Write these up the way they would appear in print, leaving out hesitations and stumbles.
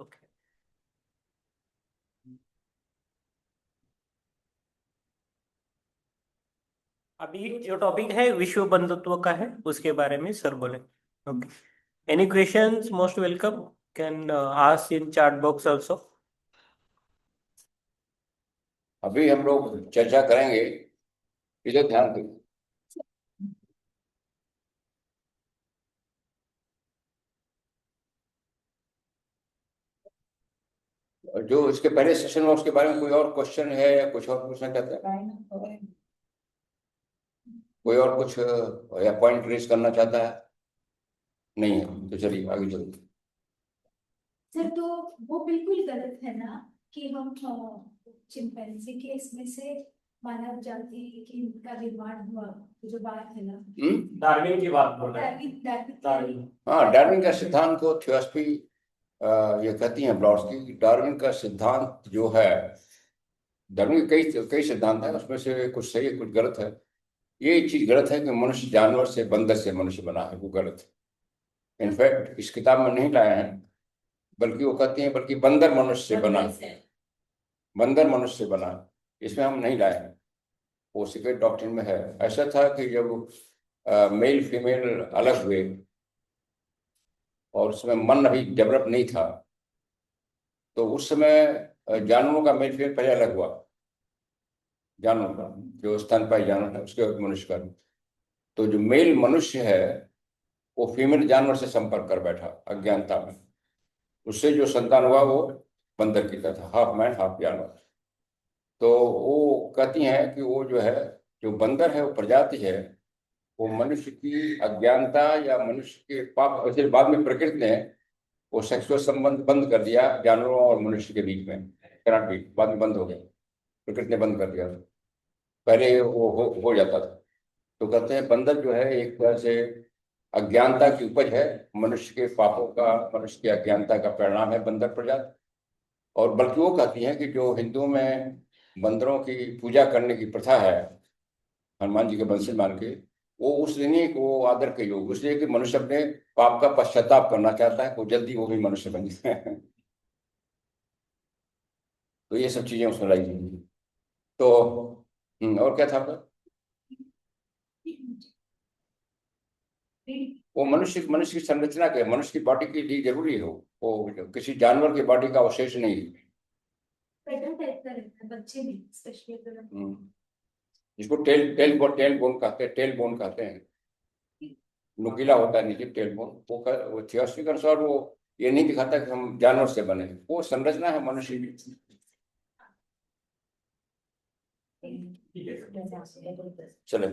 Okay. अभी जो topic है विश्व बंधुत्व का है, उसके बारे में सर बोले। Okay, any questions most welcome, can ask in chat box also. अभी हम लोग चर्चा करेंगे, इधर ध्यान दो। जो इसके पहले सेशन में उसके बारे में कोई और क्वेश्चन है या कुछ और पूछना चाहता है? कोई और कुछ या पॉइंट रेज करना चाहता है? नहीं है तो चलिए आगे चलते। सर तो वो बिल्कुल गलत है ना कि हम चिंपैंजी के इसमें से मानव जाति का निर्माण हुआ, जो बात है ना। डार्विन की बात बोल रहे हैं। डार्विन हाँ, डार्विन का सिद्धांत को थियोसॉफी ये कहती है ब्लॉट्सकी। डार्विन का सिद्धांत जो है, डार्विन के कई कई सिद्धांत है, उसमें से कुछ सही है कुछ गलत है। ये चीज गलत है कि मनुष्य जानवर से बंदर से मनुष्य बना है, वो गलत है। इनफैक्ट इस किताब में नहीं लाया है, बल्कि वो कहती हैं बल्कि बंदर मनुष्य से बना है, बंदर मनुष्य से बना है, इसमें हम नहीं लाए हैं। वो सीक्रेट डॉक्ट्रिन में है। ऐसा था कि जब मेल फीमेल अलग हुए और उसमें मन अभी डेवलप नहीं था, तो उस समय जानवरों का मेल फीमेल पहले अलग हुआ। जानवरों का जो स्तनपायी जानवर है उसके बाद मनुष्य का। तो जो मेल मनुष्य है वो फीमेल जानवर से संपर्क कर बैठा अज्ञानता में। उससे जो संतान हुआ वो बंदर की तरह था, हाफ मैन हाफ जानवर। तो वो कहती हैं कि वो जो है, जो बंदर है वो प्रजाति है, वो मनुष्य की अज्ञानता या मनुष्य के पाप, वैसे बाद में प्रकृति ने वो सेक्सुअल संबंध बंद कर दिया जानवरों और मनुष्य के बीच में। कराटे बाद में बंद हो गया, प्रकृति ने बंद कर दिया। पहले वो हो जाता था। तो कहते हैं बंदर जो है एक तरह से अज्ञानता की उपज है, मनुष्य के पापों का, मनुष्य की अज्ञानता का परिणाम है बंदर प्रजाति। और बल्कि वो कहती है कि जो हिंदुओं में बंदरों की पूजा करने की प्रथा है, हनुमान जी के वंशज मान के, वो उस दिन ही वो आदर के योग, इसलिए कि मनुष्य अपने पाप का पश्चाताप करना चाहता है, वो जल्दी वो भी मनुष्य बन जाए। तो ये सब चीजें उसमें लाई गई। तो और क्या था आपका? वो मनुष्य की संरचना के, मनुष्य की बॉडी के लिए जरूरी हो, वो किसी जानवर की बॉडी का अवशेष नहीं है। बच्चे भी स्पेशली जिसको टेल बोन कहते हैं, टेल बोन कहते हैं, नुकीला होता है नीचे टेल बोन। वो थियोसॉफी के अनुसार वो ये नहीं दिखाता कि हम जानवर से बने, वो संरचना है मनुष्य की। चले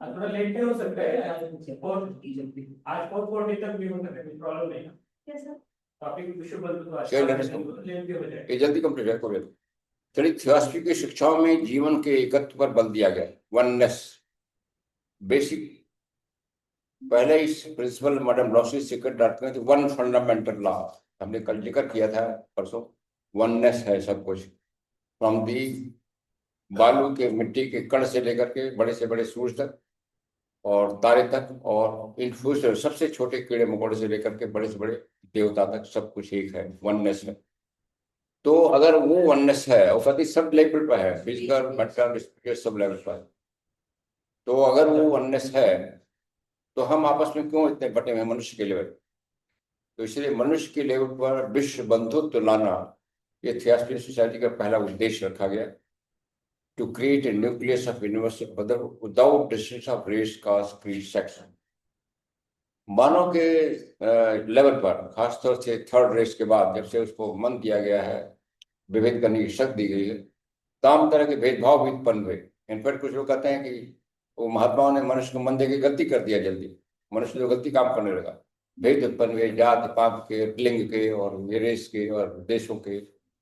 थोड़ा लेट हो सकता है आज 4:40 तक भी हो सकता है, प्रॉब्लम नहीं है। टॉपिक विश्व बंधुत्व ये जल्दी कंप्लीट है कोई। चलिए, थियोसॉफी की शिक्षाओं में जीवन के एकत्व पर बल दिया गया, वननेस बेसिक। पहले इस प्रिंसिपल मैडम ब्लॉसी सीक्रेट डॉक्ट्रिन थी, वन फंडामेंटल लॉ, हमने कल जिक्र किया था परसों। वननेस है सब कुछ, फ्रॉम दी बालू के मिट्टी के कण से लेकर के बड़े से बड़े सूर्य तक और तारे तक, और इन सबसे छोटे कीड़े मकोड़े से लेकर के बड़े से बड़े देवता तक, सब कुछ एक है, वननेस है। तो अगर वो वननेस है, और कहती सब लेवल पर है, physical mental spiritual sub level पर है, तो अगर वो वननेस है तो हम आपस में क्यों इतने बटे हुए हैं मनुष्य के लेवल? तो इसलिए मनुष्य के लेवल पर विश्व बंधुत्व लाना, ये थियोसॉफी सोसाइटी का पहला उद्देश्य रखा गया। To create a nucleus of universal brother without distinction of race, caste, creed, sex. मानव के लेवल पर, खासतौर से थर्ड रेस के बाद, जब से उसको मन दिया गया है, विभेद करने की शक्ति दी गई है, तमाम तरह के भेदभाव भी उत्पन्न हुए। इनफैक्ट कुछ लोग कहते हैं कि वो महात्माओं ने मनुष्य को मन देकर गलती कर दिया, जल्दी मनुष्य जो गलती काम करने लगा। भेद उत्पन्न हुए, जात पात के, लिंग के और रेस के और देशों के,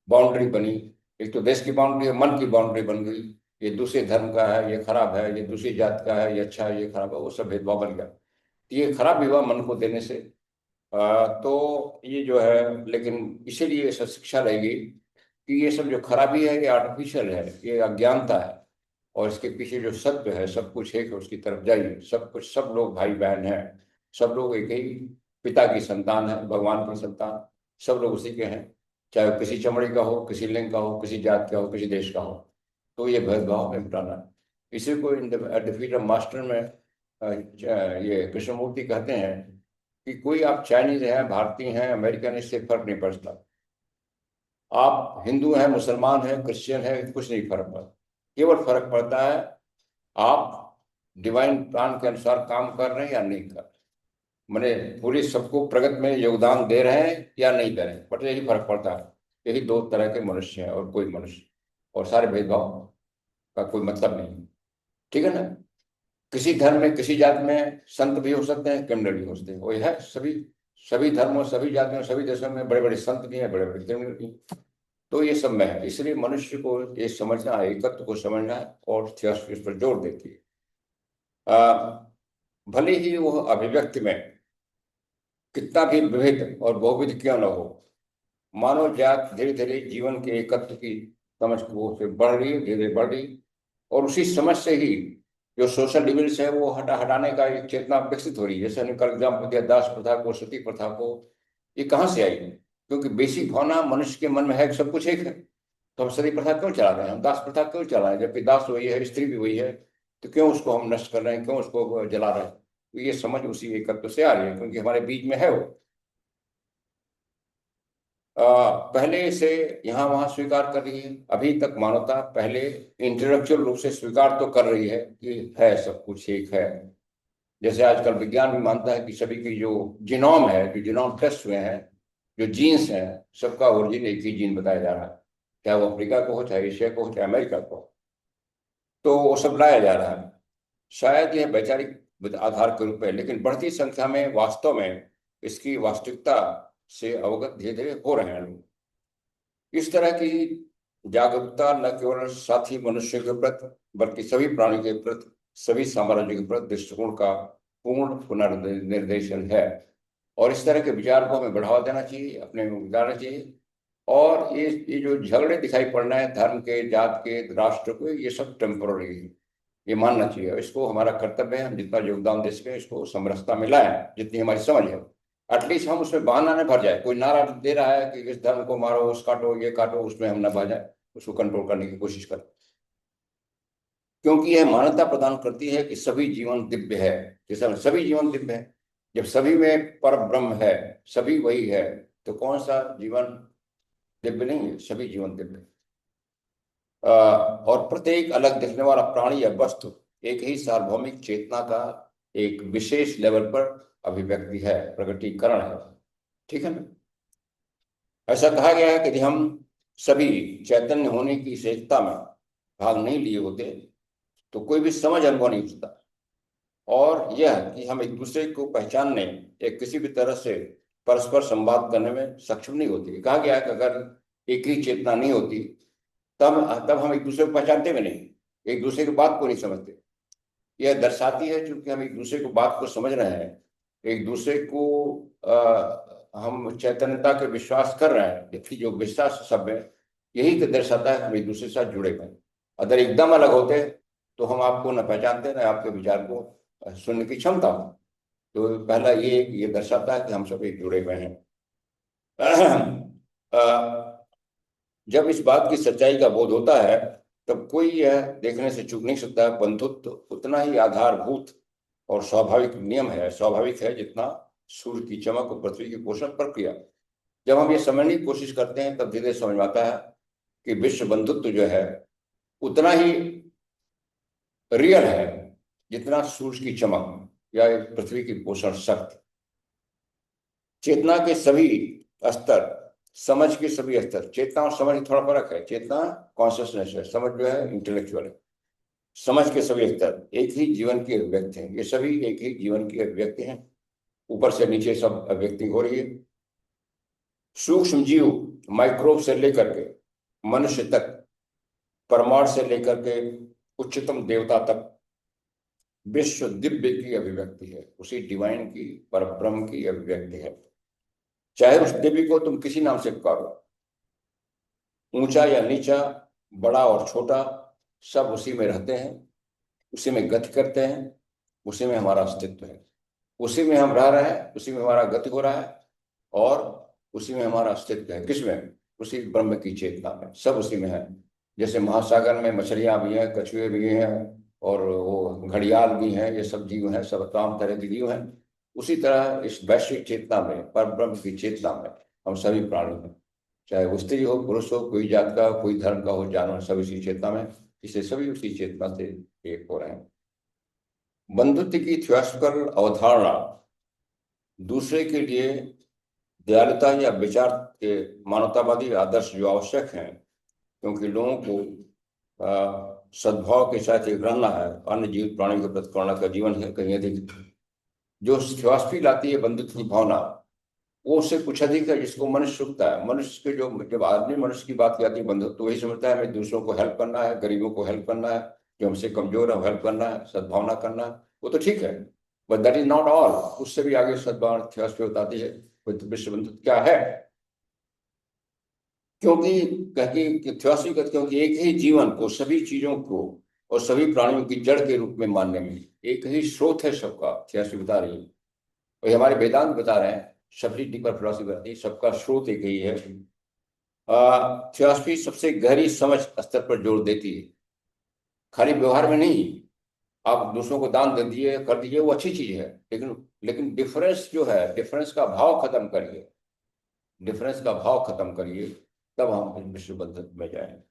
बाउंड्री बनी। एक तो देश की बाउंड्री है, मन की बाउंड्री बन गई, ये दूसरे धर्म का है ये खराब है, ये दूसरी जात का है ये अच्छा है ये खराब है, वो सब भेदभाव बन गया। ये खराब भी हुआ मन को देने से। तो ये जो है, लेकिन इसीलिए सब शिक्षा रहेगी कि ये सब जो खराबी है ये आर्टिफिशियल है, ये अज्ञानता है, और इसके पीछे जो सत्य है सब कुछ एक है, उसकी तरफ जाइए। सब कुछ, सब लोग भाई बहन हैं, सब लोग एक ही पिता की संतान है, भगवान की संतान। सब लोग उसी के हैं, चाहे वो किसी चमड़ी का हो, किसी लिंग का हो, किसी जात का हो, किसी देश का हो। तो ये भेदभाव हमें मिटाना है। इसी को इन डिफीट ऑफ मास्टर में ये कृष्णमूर्ति कहते हैं कि कोई आप चाइनीज हैं, भारतीय हैं, अमेरिकन, इससे फर्क नहीं पड़ता। आप हिंदू हैं, मुसलमान हैं, क्रिश्चियन हैं, कुछ नहीं फर्क पड़ता। केवल फर्क पड़ता है आप डिवाइन प्लान के अनुसार काम कर रहे हैं या नहीं कर रहे, मैंने पूरी सबको प्रगति में योगदान दे रहे हैं या नहीं दे रहे हैं, बट यही फर्क पड़ता है। यही दो तरह के मनुष्य हैं और कोई मनुष्य, और सारे भेदभाव का कोई मतलब नहीं है। ठीक है ना? किसी धर्म में, किसी जात में संत भी हो सकते हैं, क्रिमिनल भी हो सकते हैं। वही है, सभी सभी धर्मों, सभी जातियों, सभी देशों में बड़े बड़े संत भी हैं, बड़े बड़े क्रिमिनल भी हैं। तो ये सब में है। इसलिए मनुष्य को ये समझना है, एकत्व को समझना है, और थियोसॉफी इस पर जोर देती है। भले ही वो अभिव्यक्ति में कितना भी विविध और बहुविध क्यों न हो, मानव जात धीरे धीरे जीवन के एकत्व की समझ को से बढ़ रही है, धीरे धीरे बढ़ रही। और उसी समझ से ही जो सोशल डिविल्स है वो हटाने का एक चेतना विकसित हो रही है। जैसे हमने कल एग्जाम्पल दिया दास प्रथा को, सती प्रथा को। ये कहाँ से आई? क्योंकि बेसिक भावना मनुष्य के मन में है कि सब कुछ एक है। तो हम सती प्रथा क्यों चला रहे हैं, हम दास प्रथा क्यों चला रहे हैं? जबकि दास वही है, स्त्री भी वही है, तो क्यों उसको हम नष्ट कर रहे हैं, क्यों उसको जला रहे हैं? तो ये समझ उसी एकत्व से आ रही है, क्योंकि हमारे बीच में है वो। पहले से यहाँ वहाँ स्वीकार कर रही है। अभी तक मानवता पहले इंटेलेक्चुअल रूप से स्वीकार तो कर रही है कि है, सब कुछ एक है। जैसे आजकल विज्ञान भी मानता है कि सभी की जो जीनोम है, जो जीनोम टेस्ट हुए हैं, जो जीन्स हैं, सबका ओरिजिन एक ही जीन बताया जा रहा है, चाहे वो अफ्रीका को हो, चाहे एशिया को हो, चाहे अमेरिका को हो। तो वो सब लाया जा रहा है। शायद यह वैचारिक आधार के रूप में, लेकिन बढ़ती संख्या में वास्तव में इसकी वास्तविकता से अवगत धीरे धीरे हो रहे हैं लोग। इस तरह की जागरूकता न केवल साथी मनुष्य के प्रति, बल्कि सभी प्राणी के प्रति, सभी साम्राज्य के प्रति दृष्टिकोण का पूर्ण पुनर्निर्देशन है। और इस तरह के विचार को हमें बढ़ावा देना चाहिए, अपने में उतारना चाहिए। और ये जो झगड़े दिखाई पड़ रहे हैं धर्म के, जात के, राष्ट्र को, ये सब टेम्पोररी है, ये मानना चाहिए। इसको हमारा कर्तव्य है, हम जितना योगदान दे सके इसको समरसता में लाएं, जितनी हमारी समझ है। एटलीस्ट हम उसमें बहाना न भर जाए। कोई नारा दे रहा है कि इस धर्म को मारो, उस काटो, ये काटो, उसमें हम न भर जाए, उसको कंट्रोल करने की कोशिश करें। क्योंकि यह मान्यता प्रदान करती है कि सभी जीवन दिव्य है। जैसे सभी जीवन दिव्य है, जब सभी में पर ब्रह्म है, सभी वही है, तो कौन सा जीवन दिव्य नहीं है? सभी जीवन दिव्य है। और प्रत्येक अलग दिखने वाला प्राणी या वस्तु एक ही सार्वभौमिक चेतना का एक विशेष लेवल पर अभिव्यक्ति है, प्रकटीकरण है। ठीक है ना? ऐसा कहा गया है कि यदि हम सभी चैतन्य होने की इस एकता में भाग नहीं लिए होते तो कोई भी समझ अनुभव नहीं होता। और यह कि हम एक दूसरे को पहचानने या किसी भी तरह से परस्पर संवाद करने में सक्षम नहीं होती। कहा गया है कि अगर एक ही चेतना नहीं होती तब हम एक दूसरे को पहचानते भी नहीं, एक दूसरे की बात को नहीं समझते। यह दर्शाती है क्योंकि हम एक दूसरे को बात को समझ रहे हैं, एक दूसरे को हम चैतन्यता के विश्वास कर रहे हैं, जबकि जो विश्वास सब है यही तो दर्शाता है हम एक दूसरे के साथ जुड़े हुए हैं। अगर एकदम अलग होते तो हम आपको न पहचानते, न आपके विचार को सुनने की क्षमता हो। तो पहला ये दर्शाता है कि हम सब एक जुड़े हुए हैं। जब इस बात की सच्चाई का बोध होता है तब कोई यह देखने से चूक नहीं सकता, बंधुत्व उतना ही आधारभूत और स्वाभाविक है जितना सूर्य की चमक और पृथ्वी की पोषण प्रक्रिया। जब हम ये समझने की कोशिश करते हैं तब धीरे समझ में आता है कि विश्व बंधुत्व जो है उतना ही रियल है जितना सूर्य की चमक या पृथ्वी की पोषण शक्ति। चेतना के सभी स्तर, समझ के सभी स्तर, चेतना और समझ में थोड़ा फर्क है। चेतना कॉन्शियसनेस है, समझ जो है इंटेलेक्चुअल है। समझ के सभी स्तर एक ही जीवन की अभिव्यक्ति है, ये सभी एक ही जीवन की अभिव्यक्ति हैं। ऊपर से नीचे सब अभिव्यक्ति हो रही है। सूक्ष्म जीव माइक्रोब से लेकर के मनुष्य तक, परमाणु से लेकर के उच्चतम देवता तक, विश्व दिव्य की अभिव्यक्ति है, उसी डिवाइन की, परब्रह्म की अभिव्यक्ति है। चाहे उस देवी को तुम किसी नाम से पुकारो, ऊंचा या नीचा, बड़ा और छोटा, सब उसी में रहते हैं, उसी में गति करते हैं, उसी में हमारा अस्तित्व है, उसी में हम रह रहे हैं, उसी में हमारा गति हो रहा है। और उसी में हमारा अस्तित्व है। किसमें? उसी ब्रह्म की चेतना में, सब उसी में है। जैसे महासागर में मछलियां भी हैं, कछुए भी हैं, और वो घड़ियाल भी हैं, ये सब जीव हैं, सब तमाम तरह के जीव हैं। उसी तरह इस वैश्विक चेतना में, पर ब्रह्म की चेतना में हम सभी प्राणी हैं, चाहे वो स्त्री हो, पुरुष हो, कोई जात का, कोई धर्म का हो, जानवर, सब इसी चेतना में, इसलिए सभी उसी चेतना से एक हो रहे हैं। बंधुत्व की थियोसॉफिकल अवधारणा दूसरे के लिए दयालुता या विचार के मानवतावादी आदर्श जो आवश्यक हैं, क्योंकि लोगों को सद्भाव के साथ एक रहना है, अन्य जीव प्राणी के प्रति करुणा का जीवन है कहीं अधिक। जो थियोसॉफी लाती है बंधुत्व की भावना, वो उससे कुछ अधिक है, जिसको मनुष्य सुखता है। मनुष्य के जो, जब आदमी मनुष्य की बात आती है बंधुत्व, तो वही समझता है हमें दूसरों को हेल्प करना है, गरीबों को हेल्प करना है, जो हमसे कमजोर है हेल्प करना है, सद्भावना करना है। वो तो ठीक है, but that is not all. उससे भी आगे सद्भावना थियोसॉफी बताती है विश्व बंधुत्व क्या है। क्योंकि थियोसॉफी कहती, क्योंकि एक ही जीवन को, सभी चीजों को और सभी प्राणियों की जड़ के रूप में मानने में एक ही स्रोत है सबका, थियोसॉफी बता रही है। और ये हमारे वेदांत बता रहे हैं, सभी डीपर फिलॉसफी बताती है, सबका स्रोत एक ही है। थियोसॉफी सबसे गहरी समझ स्तर पर जोर देती है, खाली व्यवहार में नहीं। आप दूसरों को दान दे दिए, कर दीजिए, वो अच्छी चीज है, लेकिन डिफरेंस जो है, डिफरेंस का भाव खत्म करिए, डिफरेंस का भाव खत्म करिए, तब हम विश्व बंधुत्व में जाएंगे।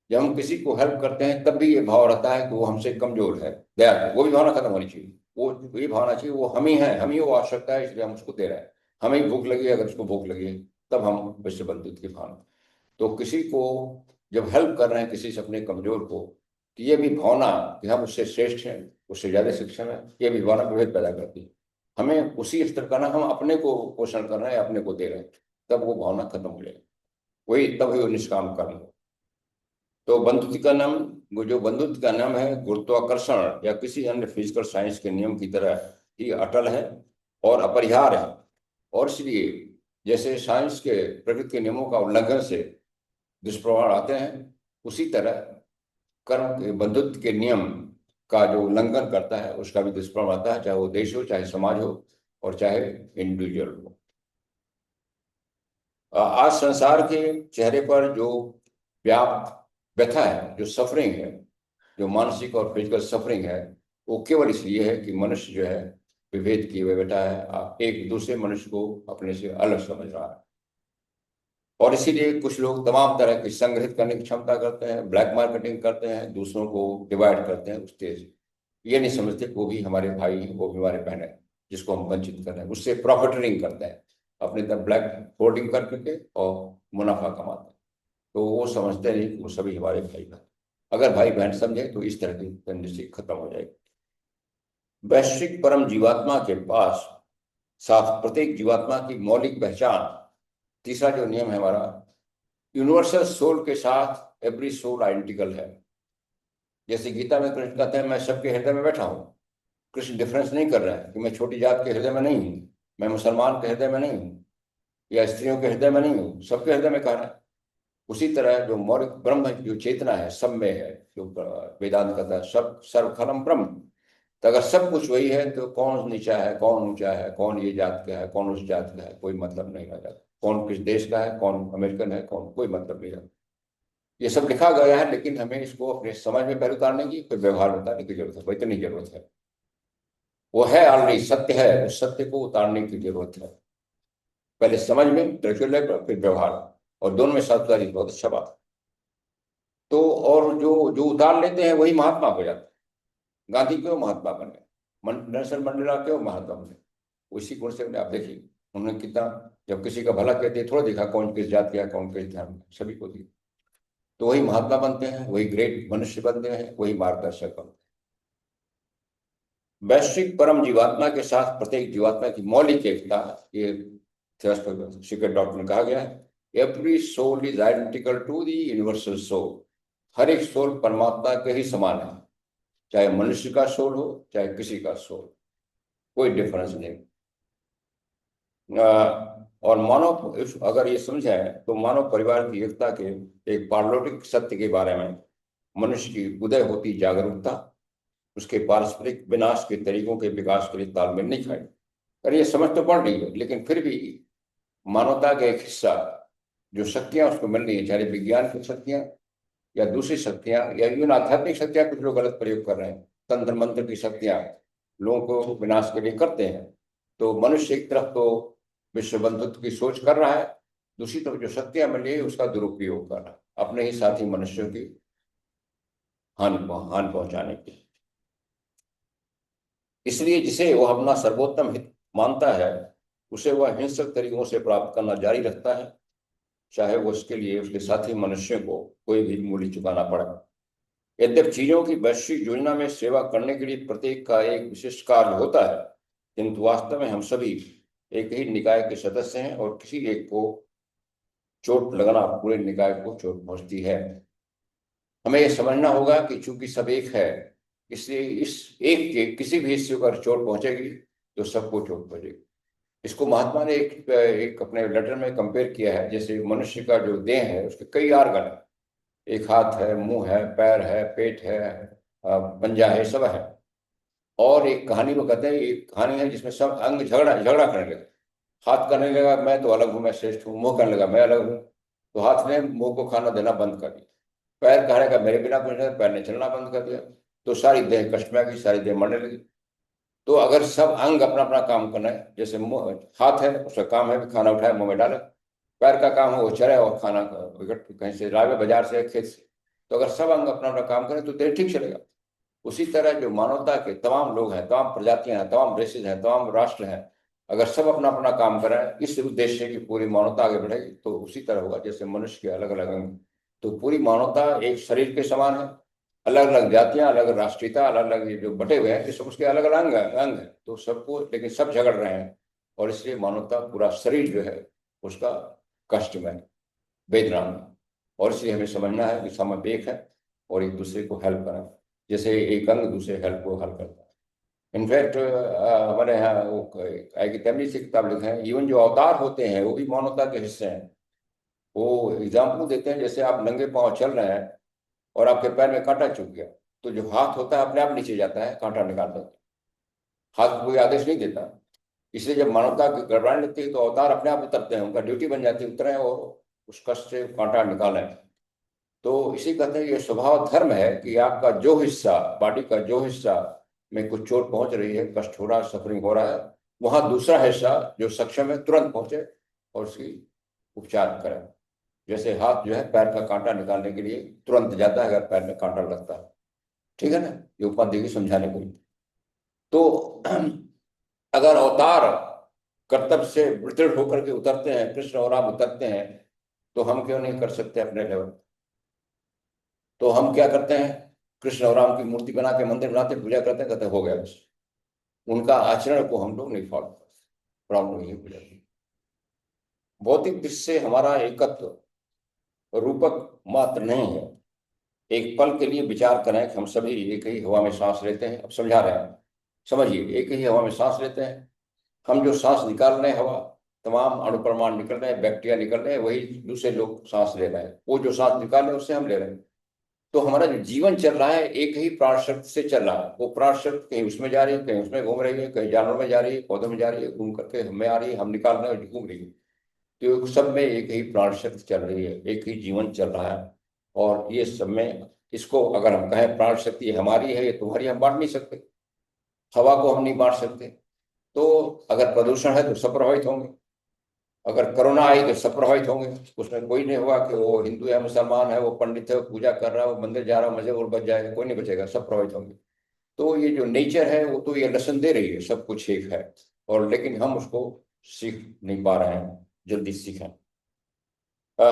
जब हम किसी को हेल्प करते हैं, तब भी ये भाव रहता है कि वो हमसे कमजोर है, दया, वो भी भावना खत्म होनी चाहिए। वो ये भावना चाहिए वो हम ही है, हम ही वो आवश्यकता है, इसलिए हम उसको दे रहे हैं। हमें भूख लगी है, अगर उसको भूख लगी है, तब हम विश्व बंधुत्व की भावना। तो किसी को जब हेल्प कर रहे हैं, किसी से अपने कमजोर को, तो ये भी भावना कि हम उससे श्रेष्ठ हैं, उससे ज्यादा सक्षम है, ये भी भावना विभेद पैदा करती है। हमें उसी स्तर का ना, हम अपने को पोषण कर रहे हैं, अपने को दे रहे हैं, तब वो भावना खत्म हो जाएगी, वही तब वो निष्काम कर्म हो। तो बंधुत्व का नाम, वो जो बंधुत्व का नाम है, गुरुत्वाकर्षण या किसी अन्य फिजिकल साइंस के नियम की तरह ही अटल है और अपरिहार्य है। और इसलिए जैसे साइंस के प्रकृति के नियमों का उल्लंघन से दुष्प्रभाव आते हैं, उसी तरह कर्म के, बंधुत्व के नियम का जो उल्लंघन करता है, उसका भी दुष्प्रभाव आता है, चाहे वो देश हो, चाहे समाज हो, और चाहे इंडिविजुअल हो। आज संसार के चेहरे पर जो व्याप्त व्यथा है, जो सफरिंग है, जो मानसिक और फिजिकल सफरिंग है, वो केवल इसलिए है कि मनुष्य जो है विभेद किए हुए बैठा है, एक दूसरे मनुष्य को अपने से अलग समझ रहा है। और इसीलिए कुछ लोग तमाम तरह की संग्रहित करने की क्षमता करते हैं, ब्लैक मार्केटिंग करते हैं, दूसरों को डिवाइड करते हैं उस तेज। ये नहीं समझते कि वो भी हमारे भाई हैं, वो भी हमारे बहन है, जिसको हम वंचित कर रहे हैं, उससे प्रॉफिटरिंग करते हैं, अपने तरफ ब्लैक होल्डिंग करके और मुनाफा कमाते हैं। तो वो समझते नहीं कि वो सभी हमारे भाई बहन। अगर भाई बहन समझे तो इस तरह की तंजिश खत्म हो जाएगी। वैश्विक परम जीवात्मा के पास साथ प्रत्येक जीवात्मा की मौलिक पहचान, तीसरा जो नियम है हमारा, यूनिवर्सल सोल के साथ एवरी सोल आइडेंटिकल है। जैसे गीता में कृष्ण कहते हैं, मैं सबके हृदय में बैठा हूँ। कृष्ण डिफरेंस नहीं कर रहे हैं कि मैं छोटी जात के हृदय में नहीं हूँ, मैं मुसलमान के हृदय में नहीं हूँ, या स्त्रियों के हृदय में नहीं हूँ, सबके हृदय में कह रहे हैं। उसी तरह जो मौलिक ब्रह्म जो चेतना है, सब में है, जो वेदांत कहता है सब सर्वखलम ब्रह्म। तो अगर सब कुछ वही है, तो कौन नीचा है, कौन ऊंचा है, कौन ये जात का है, कौन उस जात का है, कोई मतलब नहीं रह जाता। कौन किस देश का है, कौन अमेरिकन है, कौन, कोई मतलब नहीं रहा। ये सब लिखा गया है, लेकिन हमें इसको अपने समझ में पहले उतारने की, फिर व्यवहार में उतारने की जरूरत है, इतनी जरूरत है। वो है ऑलरेडी सत्य है, उस सत्य को उतारने की जरूरत है, पहले समझ में, इंटेलेक्चुअल लेवल, फिर व्यवहार, और दोनों में साथ साथ बहुत अच्छा बात। तो और जो जो उतार लेते हैं वही महात्मा हो जाते हैं। गांधी क्यों महात्मा बने, नेल्सन मंडेला क्यों महात्मा बने, उसी गुण से आप देखिए उन्होंने कितना, जब किसी का भला कहते थोड़ा देखा कौन किस जात का, कौन किस धर्म का, सभी को दिया। तो वही महात्मा बनते हैं, वही ग्रेट मनुष्य बनते हैं, वही मार्गदर्शक बनते हैं। वैश्विक परम जीवात्मा के साथ प्रत्येक जीवात्मा की मौलिक एकता, ये सीक्रेट डॉक्टर में कहा गया है। Every soul is identical to the universal soul. हर एक सोल परमात्मा के ही समान है, चाहे मनुष्य का सोल हो, चाहे किसी का सोल, कोई डिफरेंस नहीं। और मानव अगर ये समझे तो मानव परिवार की एकता के एक पारलौकिक सत्य के बारे में मनुष्य की उदय होती जागरूकता उसके पारस्परिक विनाश के तरीकों के विकास के लिए तालमेल नहीं खाई। अरे ये समझ तो पड़ रही है, लेकिन फिर भी मानवता का एक हिस्सा जो शक्तियां उसको मिल रही है, चाहे विज्ञान की शक्तियां या दूसरी शक्तियां या यूं आध्यात्मिक शक्तियां, कुछ लोग गलत प्रयोग कर रहे हैं, तंत्र मंत्र की शक्तियां लोगों को विनाश के लिए करते हैं। तो मनुष्य एक तरफ तो विश्व बंधुत्व की सोच कर रहा है, दूसरी तरफ जो शक्तियां मिल रही है उसका दुरुपयोग कर रहा है अपने ही साथी मनुष्यों की हानि पहुंचाने की। इसलिए जिसे वह अपना सर्वोत्तम हित मानता है उसे वह हिंसक तरीकों से प्राप्त करना जारी रखता है, चाहे वो उसके लिए उसके साथी मनुष्यों को कोई भी मूल्य चुकाना पड़े। यद्यपि चीजों की वैश्विक योजना में सेवा करने के लिए प्रत्येक का एक विशिष्ट कार्य होता है, किंतु वास्तव में हम सभी एक ही निकाय के सदस्य हैं और किसी एक को चोट लगना पूरे निकाय को चोट पहुंचती है। हमें यह समझना होगा कि चूंकि सब एक है, इसलिए इस एक के किसी भी हिस्से पर चोट पहुंचेगी तो सबको चोट पहुंचेगी। इसको महात्मा ने एक अपने लेटर में कंपेयर किया है, जैसे मनुष्य का जो देह है उसके कई ऑर्गन है, एक हाथ है, मुंह है, पैर है, पेट है, पंजा है, सब है। और एक कहानी को कहते हैं, एक कहानी है जिसमें सब अंग झगड़ा झगड़ा करने लगे। हाथ करने लगा मैं तो अलग हूं, मैं श्रेष्ठ हूँ, मुंह करने लगा मैं अलग हूँ, तो हाथ ने मुंह को खाना देना बंद कर दिया। पैर कहने का मेरे बिना कुछ नहीं, पैर ने चलना बंद कर दिया, तो सारी देह कष्ट में आ गई, सारी देह मरने लगी। तो अगर सब अंग अपना अपना काम करना है, जैसे मुंह हाथ है उसका काम है कि खाना उठाए मुंह में डाले, पैर का काम है वो चले और खाना कहीं से लावे बाजार से खेत से, तो अगर सब अंग अपना अपना काम करें तो देह ठीक चलेगा। उसी तरह जो मानवता के तमाम लोग हैं, तमाम प्रजातियां हैं, तमाम रेसेज हैं, तमाम राष्ट्र हैं, अगर सब अपना अपना काम करें इस उद्देश्य की पूरी मानवता आगे बढ़ेगी, तो उसी तरह होगा जैसे मनुष्य के अलग अलग अंग। तो पूरी मानवता एक शरीर के समान है, अलग अलग जातियां, अलग अलग राष्ट्रीयता, अलग अलग ये जो बटे हुए हैं, ये सब उसके अलग अलग अंग है, तो सबको लेकिन सब झगड़ रहे हैं, और इसलिए मानवता पूरा शरीर जो है उसका कष्ट में, वेदना में। और इसलिए हमें समझना है कि सब एक है और एक दूसरे को हेल्प करें, जैसे एक अंग दूसरे हेल्प को हल करता है। इनफैक्ट हमारे यहाँ वो एक तमिल से किताब लिखे हैं, इवन जो अवतार होते हैं वो भी मानवता के हिस्से हैं। वो एग्जाम्पल देते हैं, जैसे आप नंगे पांव चल रहे हैं और आपके पैर में कांटा चुभ गया, तो जो हाथ होता है अपने आप नीचे जाता है कांटा निकालने के, हाथ कोई आदेश नहीं देता। इसलिए जब मानवता की गड़बड़ाने लगती है तो अवतार अपने आप उतरते हैं, उनका ड्यूटी बन जाती है उतरे और उस कष्ट से कांटा निकालें। तो इसी कहते हैं ये स्वभाव धर्म है कि आपका जो हिस्सा, बॉडी का जो हिस्सा में कुछ चोट पहुंच रही है, कष्ट हो रहा है, सफरिंग हो रहा है, वहां दूसरा हिस्सा जो सक्षम है तुरंत पहुंचे और उसकी उपचार करें। जैसे हाथ जो है पैर का कांटा निकालने के लिए तुरंत जाता है अगर पैर में कांटा लगता है, ठीक है ना, ये उपाधि की समझाने को। तो अगर अवतार कर्तव्य से विचलित होकर के उतरते हैं, कृष्ण और राम उतरते हैं, तो हम क्यों नहीं कर सकते अपने लेवल। तो हम क्या करते हैं, कृष्ण और राम की मूर्ति बना के मंदिर बनाते, पूजा करते हैं, कहते हो गया बस। उनका आचरण को हम लोग नहीं फॉलो करते, प्रॉब्लम यही हो जाती है। भौतिक दृष्टि से हमारा एकत्व रूपक मात्र नहीं है। एक पल के लिए विचार करें कि हम सभी एक ही हवा में सांस लेते हैं, अब समझा रहे हैं, समझिए, एक ही हवा में सांस लेते हैं। हम जो सांस निकाल रहे हैं हवा, तमाम अणु परमाणु निकल रहे हैं, बैक्टीरिया निकल रहे हैं, वही दूसरे लोग सांस ले रहे हैं, वो जो सांस निकाल रहे हैं उससे हम ले रहे हैं। तो हमारा जो जीवन चल रहा है एक ही प्राण शक्ति से चल रहा है। वो प्राण शक्ति कहीं उसमें जा रही है, कहीं उसमें घूम रही है, कहीं जानवर में जा रही है, पौधों में जा रही है, घूम करके हमें आ रही है, हम निकाल रहे हैं, घूम रही है। तो सब में एक ही प्राण शक्ति चल रही है, एक ही जीवन चल रहा है। और ये सब में इसको अगर हम कहें प्राण शक्ति ये हमारी है, ये तुम्हारी, हम बांट नहीं सकते। हवा को हम नहीं बांट सकते। तो अगर प्रदूषण है तो सब प्रभावित होंगे, अगर कोरोना आई तो सब प्रभावित होंगे। उसमें कोई नहीं होगा कि वो हिंदू है, मुसलमान है, वो पंडित है, वो पूजा कर रहा है, वो मंदिर जा रहा है, मजे और बच जाएगा, कोई नहीं बचेगा, सब प्रभावित होंगे। तो ये जो नेचर है वो तो ये लेसन दे रही है, सब कुछ एक है, और लेकिन हम उसको सीख नहीं पा रहे हैं, जल्दी सीखें।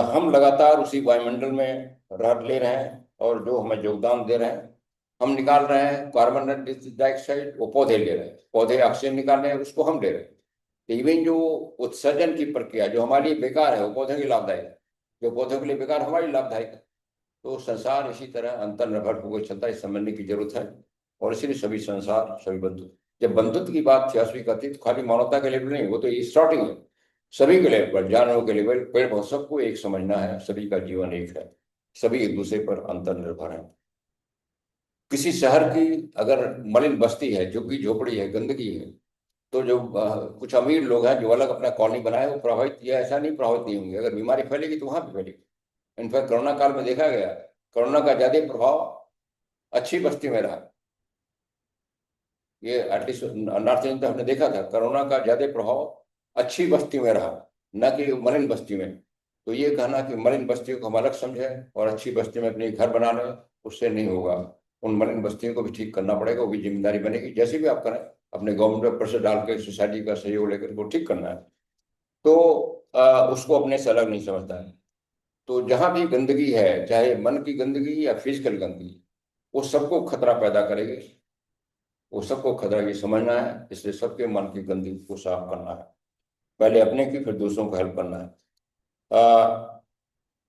हम लगातार उसी वायुमंडल में रह ले रहे हैं, और जो हमें योगदान दे रहे हैं, हम निकाल रहे हैं कार्बन डाइऑक्साइड, वो पौधे ले रहे हैं, पौधे ऑक्सीजन निकाल रहे हैं, उसको हम ले रहे हैं। इवन जो उत्सर्जन की प्रक्रिया जो हमारे लिए बेकार है वो पौधों के लिए लाभदायक है, जो पौधों के लिए बेकार हमारे लिए लाभदायक है। तो संसार इसी तरह अंतर्निर्भर होकर चलता है, समझने की जरूरत है। और इसीलिए सभी संसार, सभी बंधुत्व, जब बंधुत्व की बात थियोसॉफी करती है तो खाली मानवता के लेवल नहीं, वो तो स्टार्टिंग है, सभी के लेवल पर, जानवरों के लेवल, पेड़ पौधे, सबको एक समझना है, सभी का जीवन एक है, सभी एक दूसरे पर अंतर्निर्भर है। किसी शहर की अगर मलिन बस्ती है, झुग्गी झोपड़ी है, गंदगी है, तो जो कुछ अमीर लोग हैं जो अलग अपना कॉलोनी बनाए वो प्रभावित, या ऐसा नहीं प्रभावित नहीं होंगे। अगर बीमारी फैलेगी तो वहां भी फैलेगी। इनफैक्ट कोरोना काल में देखा गया, कोरोना का ज्यादा प्रभाव अच्छी बस्ती में रहा। ये एटलीस्ट नॉर्थ इंडिया में हमने देखा था, कोरोना का ज्यादा प्रभाव अच्छी बस्ती में रहा, न कि मलिन बस्ती में। तो ये कहना कि मलिन बस्तियों को हम अलग समझें और अच्छी बस्ती में अपने घर बना लें, उससे नहीं होगा। उन मलिन बस्तियों को भी ठीक करना पड़ेगा, वो भी जिम्मेदारी बनेगी। जैसे भी आप करें, अपने गवर्नमेंट में प्रेशर डाल के सोसाइटी का सहयोग लेकर वो ठीक करना है। तो उसको अपने से अलग नहीं समझता है। तो जहां भी गंदगी है, चाहे मन की गंदगी या फिजिकल गंदगी, वो सबको खतरा पैदा करेगी। वो सबको खतरा ये समझना है, इसलिए सबके मन की गंदगी को साफ करना है। पहले अपने की, फिर दूसरों को हेल्प करना है।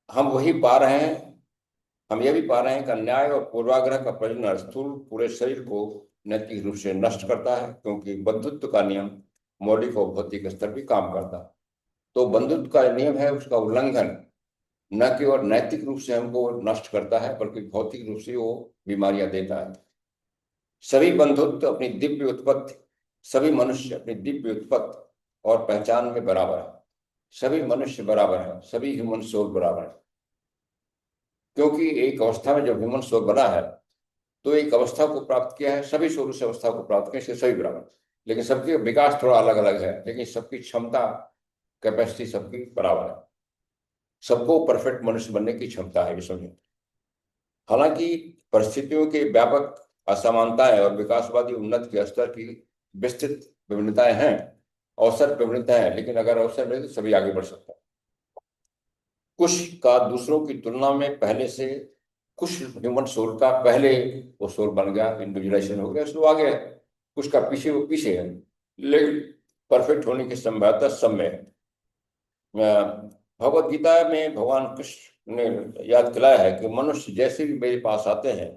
हम वही पा रहे हैं, हम ये भी पा रहे हैं कि अन्याय और पूर्वाग्रह का प्रजनन स्थूल पूरे शरीर को नैतिक रूप से नष्ट करता है, क्योंकि बंधुत्व का नियम मौलिक और भौतिक स्तर भी काम करता है। तो बंधुत्व का नियम है, उसका उल्लंघन न केवल नैतिक रूप से हमको नष्ट करता है, बल्कि भौतिक रूप से वो बीमारियां देता है। सभी बंधुत्व अपनी दिव्य उत्पत्ति, सभी मनुष्य अपनी दिव्य उत्पत्ति और पहचान में बराबर है। सभी मनुष्य बराबर है, सभी ह्यूमन सोल बराबर है। क्योंकि एक अवस्था में जब ह्यूमन सोल बना है, तो एक अवस्था को प्राप्त किया है, सभी सोल उस अवस्था को प्राप्त किया, इसलिए सभी बराबर है। लेकिन सबके विकास थोड़ा अलग अलग है, लेकिन सबकी क्षमता, कैपेसिटी सबकी बराबर है। सबको परफेक्ट मनुष्य बनने की क्षमता है, ये समझो। हालांकि परिस्थितियों के व्यापक असमानताएं और विकासवादी उन्नति के स्तर की विस्तृत विभिन्नताएं हैं, अवसर विभिन्नताएं हैं, लेकिन अगर अवसर मिले तो सभी आगे बढ़ सकता है। कुछ का दूसरों की तुलना में पहले से, कुछ ह्यूमन सोल का पहले वो सोल बन गया, इंडिविजुअलाइजेशन हो गया, इसलिए आगे है। कुछ का पीछे, वो पीछे है, लेकिन परफेक्ट होने की संभावना सब में है। भगवत गीता में भगवान कृष्ण ने याद दिलाया है कि मनुष्य जैसे भी मेरे पास आते हैं,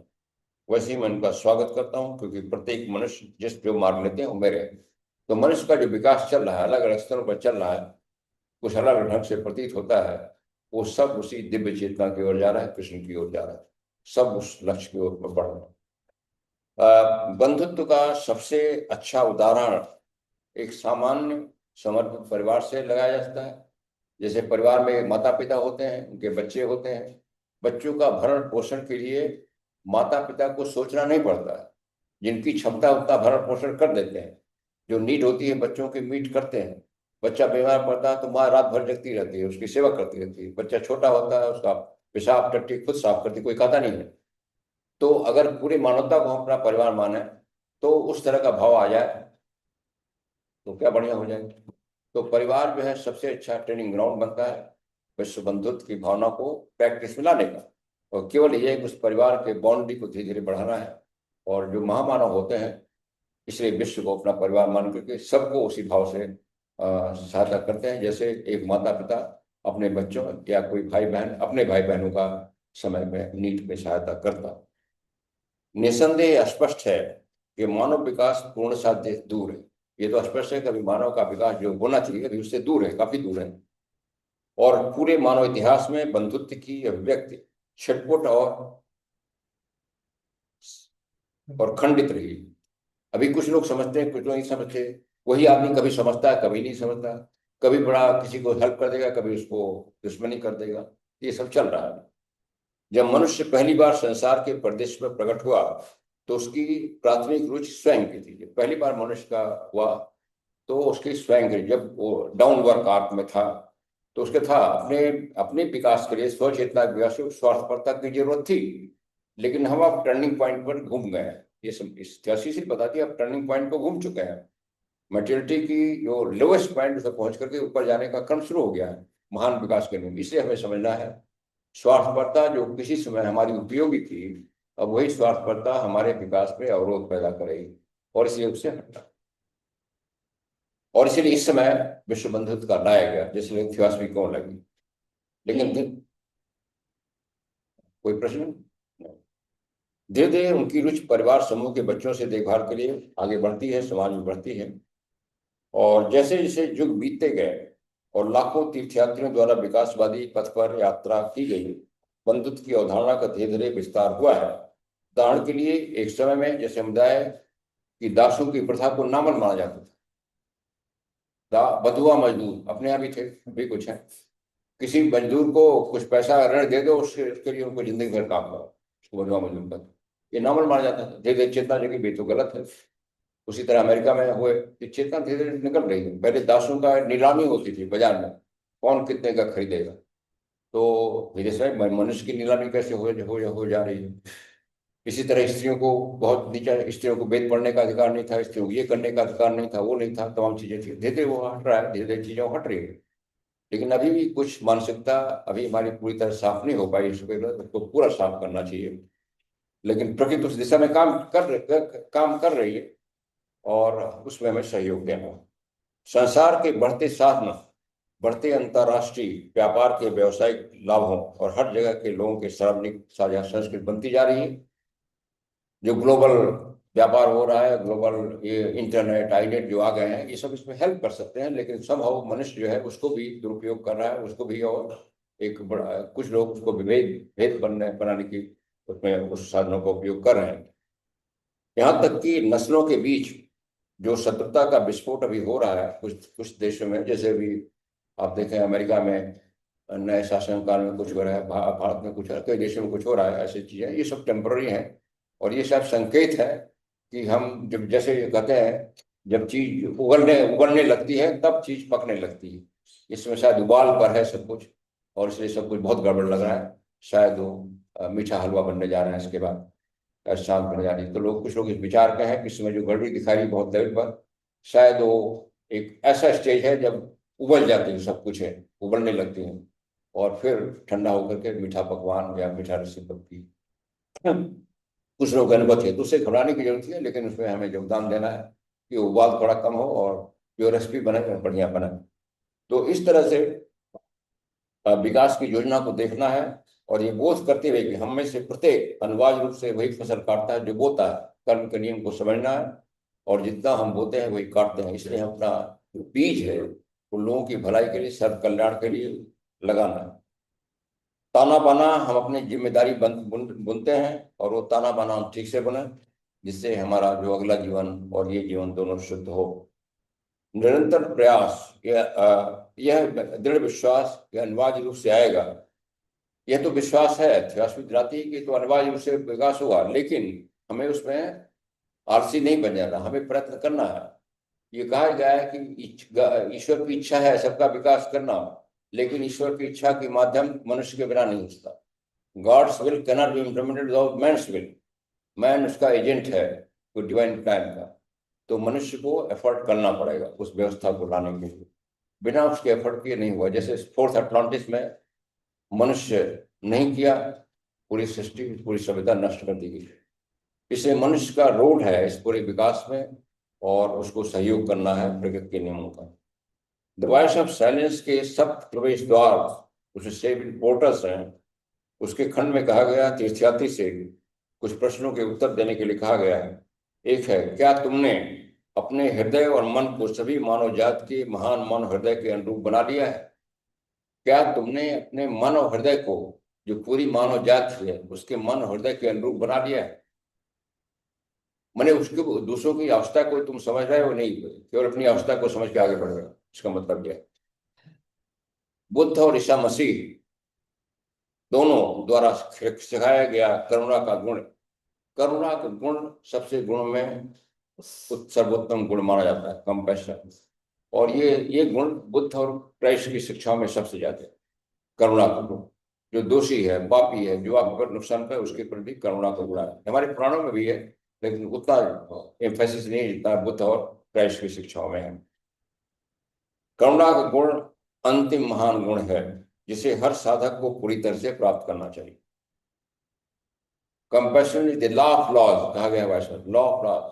वैसे ही मैं उनका स्वागत करता हूँ, क्योंकि प्रत्येक मनुष्य जिस जो मार्ग लेते हैं वो मेरे हैं। तो मनुष्य का जो विकास चल रहा है, अलग अलग स्तरों पर चल रहा है, कुछ अलग अलग ढंग से प्रतीत होता है, वो सब उसी दिव्य चेतना की ओर जा रहा है, कृष्ण की ओर जा रहा है। सब उस लक्ष्य की ओर बढ़ रहे हैं। बंधुत्व का सबसे अच्छा उदाहरण एक सामान्य समर्पित परिवार से लगाया जा सकता है। जैसे परिवार में माता पिता होते हैं, उनके बच्चे होते हैं। बच्चों का भरण पोषण के लिए माता पिता को सोचना नहीं पड़ता है। जिनकी क्षमता उतना भरण पोषण कर देते हैं, जो नीड होती है बच्चों की मीट करते हैं। बच्चा बीमार पड़ता है तो माँ रात भर जगती रहती है, उसकी सेवा करती रहती है। बच्चा छोटा होता है, उसका पेशाब टट्टी खुद साफ करती, कोई कहता नहीं है। तो अगर पूरी मानवता को हम अपना परिवार माने, तो उस तरह का भाव आ जाए तो क्या बढ़िया हो जाए। तो परिवार जो है सबसे अच्छा ट्रेनिंग ग्राउंड बनता है विश्व बंधुत्व की भावना को प्रैक्टिस में लाने का। और केवल ये उस परिवार के बाउंड्री को धीरे धीरे बढ़ाना है। और जो महामानव होते हैं, इसलिए विश्व को अपना परिवार मान करके सबको उसी भाव से सहायता करते हैं, जैसे एक माता पिता अपने बच्चों या कोई भाई बहन अपने भाई बहनों का समय में नीड में सहायता करता। निसंदेह स्पष्ट है कि मानव विकास पूर्ण साध्य से दूर है। ये तो स्पष्ट है कि अभी मानव का विकास जो होना चाहिए अभी उससे दूर है, काफी दूर है। और पूरे मानव इतिहास में बंधुत्व की अभिव्यक्ति छिटपुट और खंडित रही। अभी कुछ लोग समझते हैं, कुछ लोग नहीं समझते। वही आदमी कभी समझता है, कभी नहीं समझता। कभी बड़ा किसी को हेल्प कर देगा, कभी उसको दुश्मनी कर देगा। ये सब चल रहा है। जब मनुष्य पहली बार संसार के परिदृश्य में प्रकट हुआ, तो उसकी प्राथमिक रुचि स्वयं की थी। जब पहली बार मनुष्य का हुआ तो उसकी स्वयं की, जब वो डाउनवर्ड आर्क में था, तो उसके था अपने अपने विकास के लिए स्व चेतना विकास स्वार्थपरता की जरूरत थी। लेकिन हम अब टर्निंग पॉइंट पर घूम गए हैं। ये सब इतिहास से बताती है, अब टर्निंग पॉइंट को घूम चुके हैं। मेच्योरिटी की जो लोएस्ट पॉइंट उसे पहुंच करके ऊपर जाने का क्रम शुरू हो गया है महान विकास के लिए। इसे हमें समझना है, स्वार्थपरता जो किसी समय हमारी उपयोगी थी, अब वही स्वार्थपरता हमारे विकास में अवरोध पैदा करेगी, और इसलिए उससे हटना। और इसीलिए इस समय विश्व बंधुत्व का लाया गया, जिसमें थियोसॉफी कौन लगी। लेकिन कोई प्रश्न? धीरे धीरे उनकी रुचि परिवार समूह के बच्चों से देखभाल के लिए आगे बढ़ती है, समाज में बढ़ती है। और जैसे जैसे युग बीतते गए और लाखों तीर्थयात्रियों द्वारा विकासवादी पथ पर यात्रा की गई, बंधुत्व की अवधारणा का धीरे धीरे विस्तार हुआ है। उदाहरण के लिए एक समय में जैसे समुदाय की दासों की प्रथा को नामल माना जाता था, बधुआ मजदूर अपने यहाँ भी थे, अभी कुछ है। किसी मजदूर को कुछ पैसा ऋण दे दो, उसके लिए उनको जिंदगी भर काम करो, उसको बधुआ मजदूर का ये नॉर्मल माना जाता था। धीरे धीरे चेतना जगी भी तो गलत है। उसी तरह अमेरिका में हुए कि चेतना धीरे धीरे निकल रही है। पहले दासों का नीलामी होती थी बाजार में, कौन कितने का खरीदेगा। तो धीरे से मनुष्य की नीलामी कैसे हो जा रही है। इसी तरह स्त्रियों को बहुत नीचा, स्त्रियों को वेद पढ़ने का अधिकार नहीं था, स्त्रियों को ये करने का अधिकार नहीं था, वो नहीं था, तमाम चीजें थी। धीरे धीरे वो हट रहा है, धीरे धीरे चीजें हट रही है। लेकिन अभी भी कुछ मानसिकता अभी हमारी पूरी तरह साफ नहीं हो पाई, उसको पूरा साफ करना चाहिए। लेकिन प्रकृति उस दिशा में काम कर रही है और उसमें हमें सहयोग देना है। संसार के बढ़ते साधन, बढ़ते अंतर्राष्ट्रीय व्यापार के व्यवसायिक लाभों और हर जगह के लोगों के सार्वजनिक साझा संस्कृति बनती जा रही है। जो ग्लोबल व्यापार हो रहा है, ग्लोबल ये इंटरनेट आईनेट जो आ गए हैं, ये सब इसमें हेल्प कर सकते हैं। लेकिन संभव मनुष्य जो है उसको भी दुरुपयोग कर रहा है, उसको भी। और एक बड़ा कुछ लोग उसको भेद बनाने की उसमें उस साधनों का उपयोग कर रहे हैं। यहाँ तक कि नस्लों के बीच जो शत्रुता का विस्फोट अभी हो रहा है कुछ कुछ देशों में, जैसे अभी आप देखें अमेरिका में नए शासन काल में कुछ हो रहा है, भारत में कुछ, कई देशों में कुछ हो रहा है, ऐसी चीजें, ये सब टेम्पररी हैं। और ये सब संकेत है कि हम जब, जैसे ये कहते हैं, जब चीज उगलने लगती है तब चीज पकने लगती है। इसमें शायद उबाल पर है सब कुछ, और इसलिए सब कुछ बहुत गड़बड़ लग रहा है। शायद वो मीठा हलवा बनने जा रहा है इसके बाद, शांत बनने जा रही है। तो कुछ लोग इस विचार के हैं कि इसमें जो गड़बड़ी दिखाई रही बहुत लेवल पर, शायद वो एक ऐसा स्टेज है जब उबल जाती है, सब कुछ है, उबलने लगती है, और फिर ठंडा होकर के मीठा पकवान या मीठा रस्सी बनती है। कुछ लोग अनुभव है, तो उससे घबराने की जरूरत है, लेकिन उसमें हमें योगदान देना है कि उबाल थोड़ा कम हो और जो रेसिपी बने बढ़िया बने। तो इस तरह से विकास की योजना को देखना है, और ये बोध करते हुए कि हम में से प्रत्येक अनिवार्य रूप से वही फसल काटता है जो बोता है। कर्म के नियम को समझना है, और जितना हम बोते हैं वही काटते हैं। इसलिए हम अपना जो बीज है वो लोगों की भलाई के लिए, सर्व कल्याण के लिए लगाना है। ताना बाना हम अपनी जिम्मेदारी बुनते हैं, और वो ताना बाना हम ठीक से बुने, जिससे हमारा जो अगला जीवन और ये जीवन दोनों शुद्ध हो। निरंतर प्रयास, यह दृढ़ विश्वास यह अनिवार्य रूप से आएगा। यह तो विश्वास है, विश्वास भी दिलाती है कि तो अनिवार्य रूप से विकास होगा, लेकिन हमें उसमें आलसी नहीं बन जाना, हमें प्रयत्न करना है। ये कहा गया है कि ईश्वर की इच्छा है सबका विकास करना, लेकिन ईश्वर की इच्छा के माध्यम मनुष्य के बिना नहीं हो सकता। God's will cannot be implemented without man's will. Man उसका एजेंट है कोई डिवाइन प्लान का। तो मनुष्य को एफर्ट करना पड़ेगा उस व्यवस्था को लाने के लिए, बिना उसके एफर्ट के नहीं हुआ। जैसे फोर्थ अटलांटिस में मनुष्य नहीं किया, पूरी सृष्टि पूरी सभ्यता नष्ट कर दी गई। इसलिए मनुष्य का रोल है इस पूरे विकास में, और उसको सहयोग करना है प्रकृति के नियमों का। द वॉइस ऑफ साइलेंस के सब प्रवेश द्वार, उसे सेवन पोर्टल्स हैं, उसके खंड में कहा गया तीर्थयात्री से कुछ प्रश्नों के उत्तर देने के लिए कहा गया है। एक है, क्या तुमने अपने हृदय और मन को सभी मानव जात के महान मन हृदय के अनुरूप बना लिया है? क्या तुमने अपने मन और हृदय को, जो पूरी मानव जात है, उसके मन और हृदय के अनुरूप बना लिया है? मैंने उसके दूसरों की अवस्था को तुम समझ रहे हो? नहीं, केवल अपनी अवस्था को समझ के आगे बढ़ रहे हो। इसका मतलब क्या है? बुद्ध और ईसा मसीह दोनों द्वारा सिखाया गया करुणा का गुण, करुणा का गुण सबसे गुण में सर्वोत्तम गुण माना जाता है, कंपैशन। और ये गुण बुद्ध और क्राइस्ट की शिक्षाओं में सबसे ज्यादा है, करुणा का गुण। जो दोषी है, पापी है, जो आप पर नुकसान करे, उसके प्रति करुणा का गुण है। हमारे पुराणों में भी है, लेकिन उतना एम्फेसिस नहीं जितना बुद्ध और क्राइस्ट की शिक्षाओं में है। करुणा का गुण अंतिम महान गुण है, जिसे हर साधक को पूरी तरह से प्राप्त करना चाहिए। Compassion is the law of laws कहा गया भाषा, लॉ ऑफ लॉज,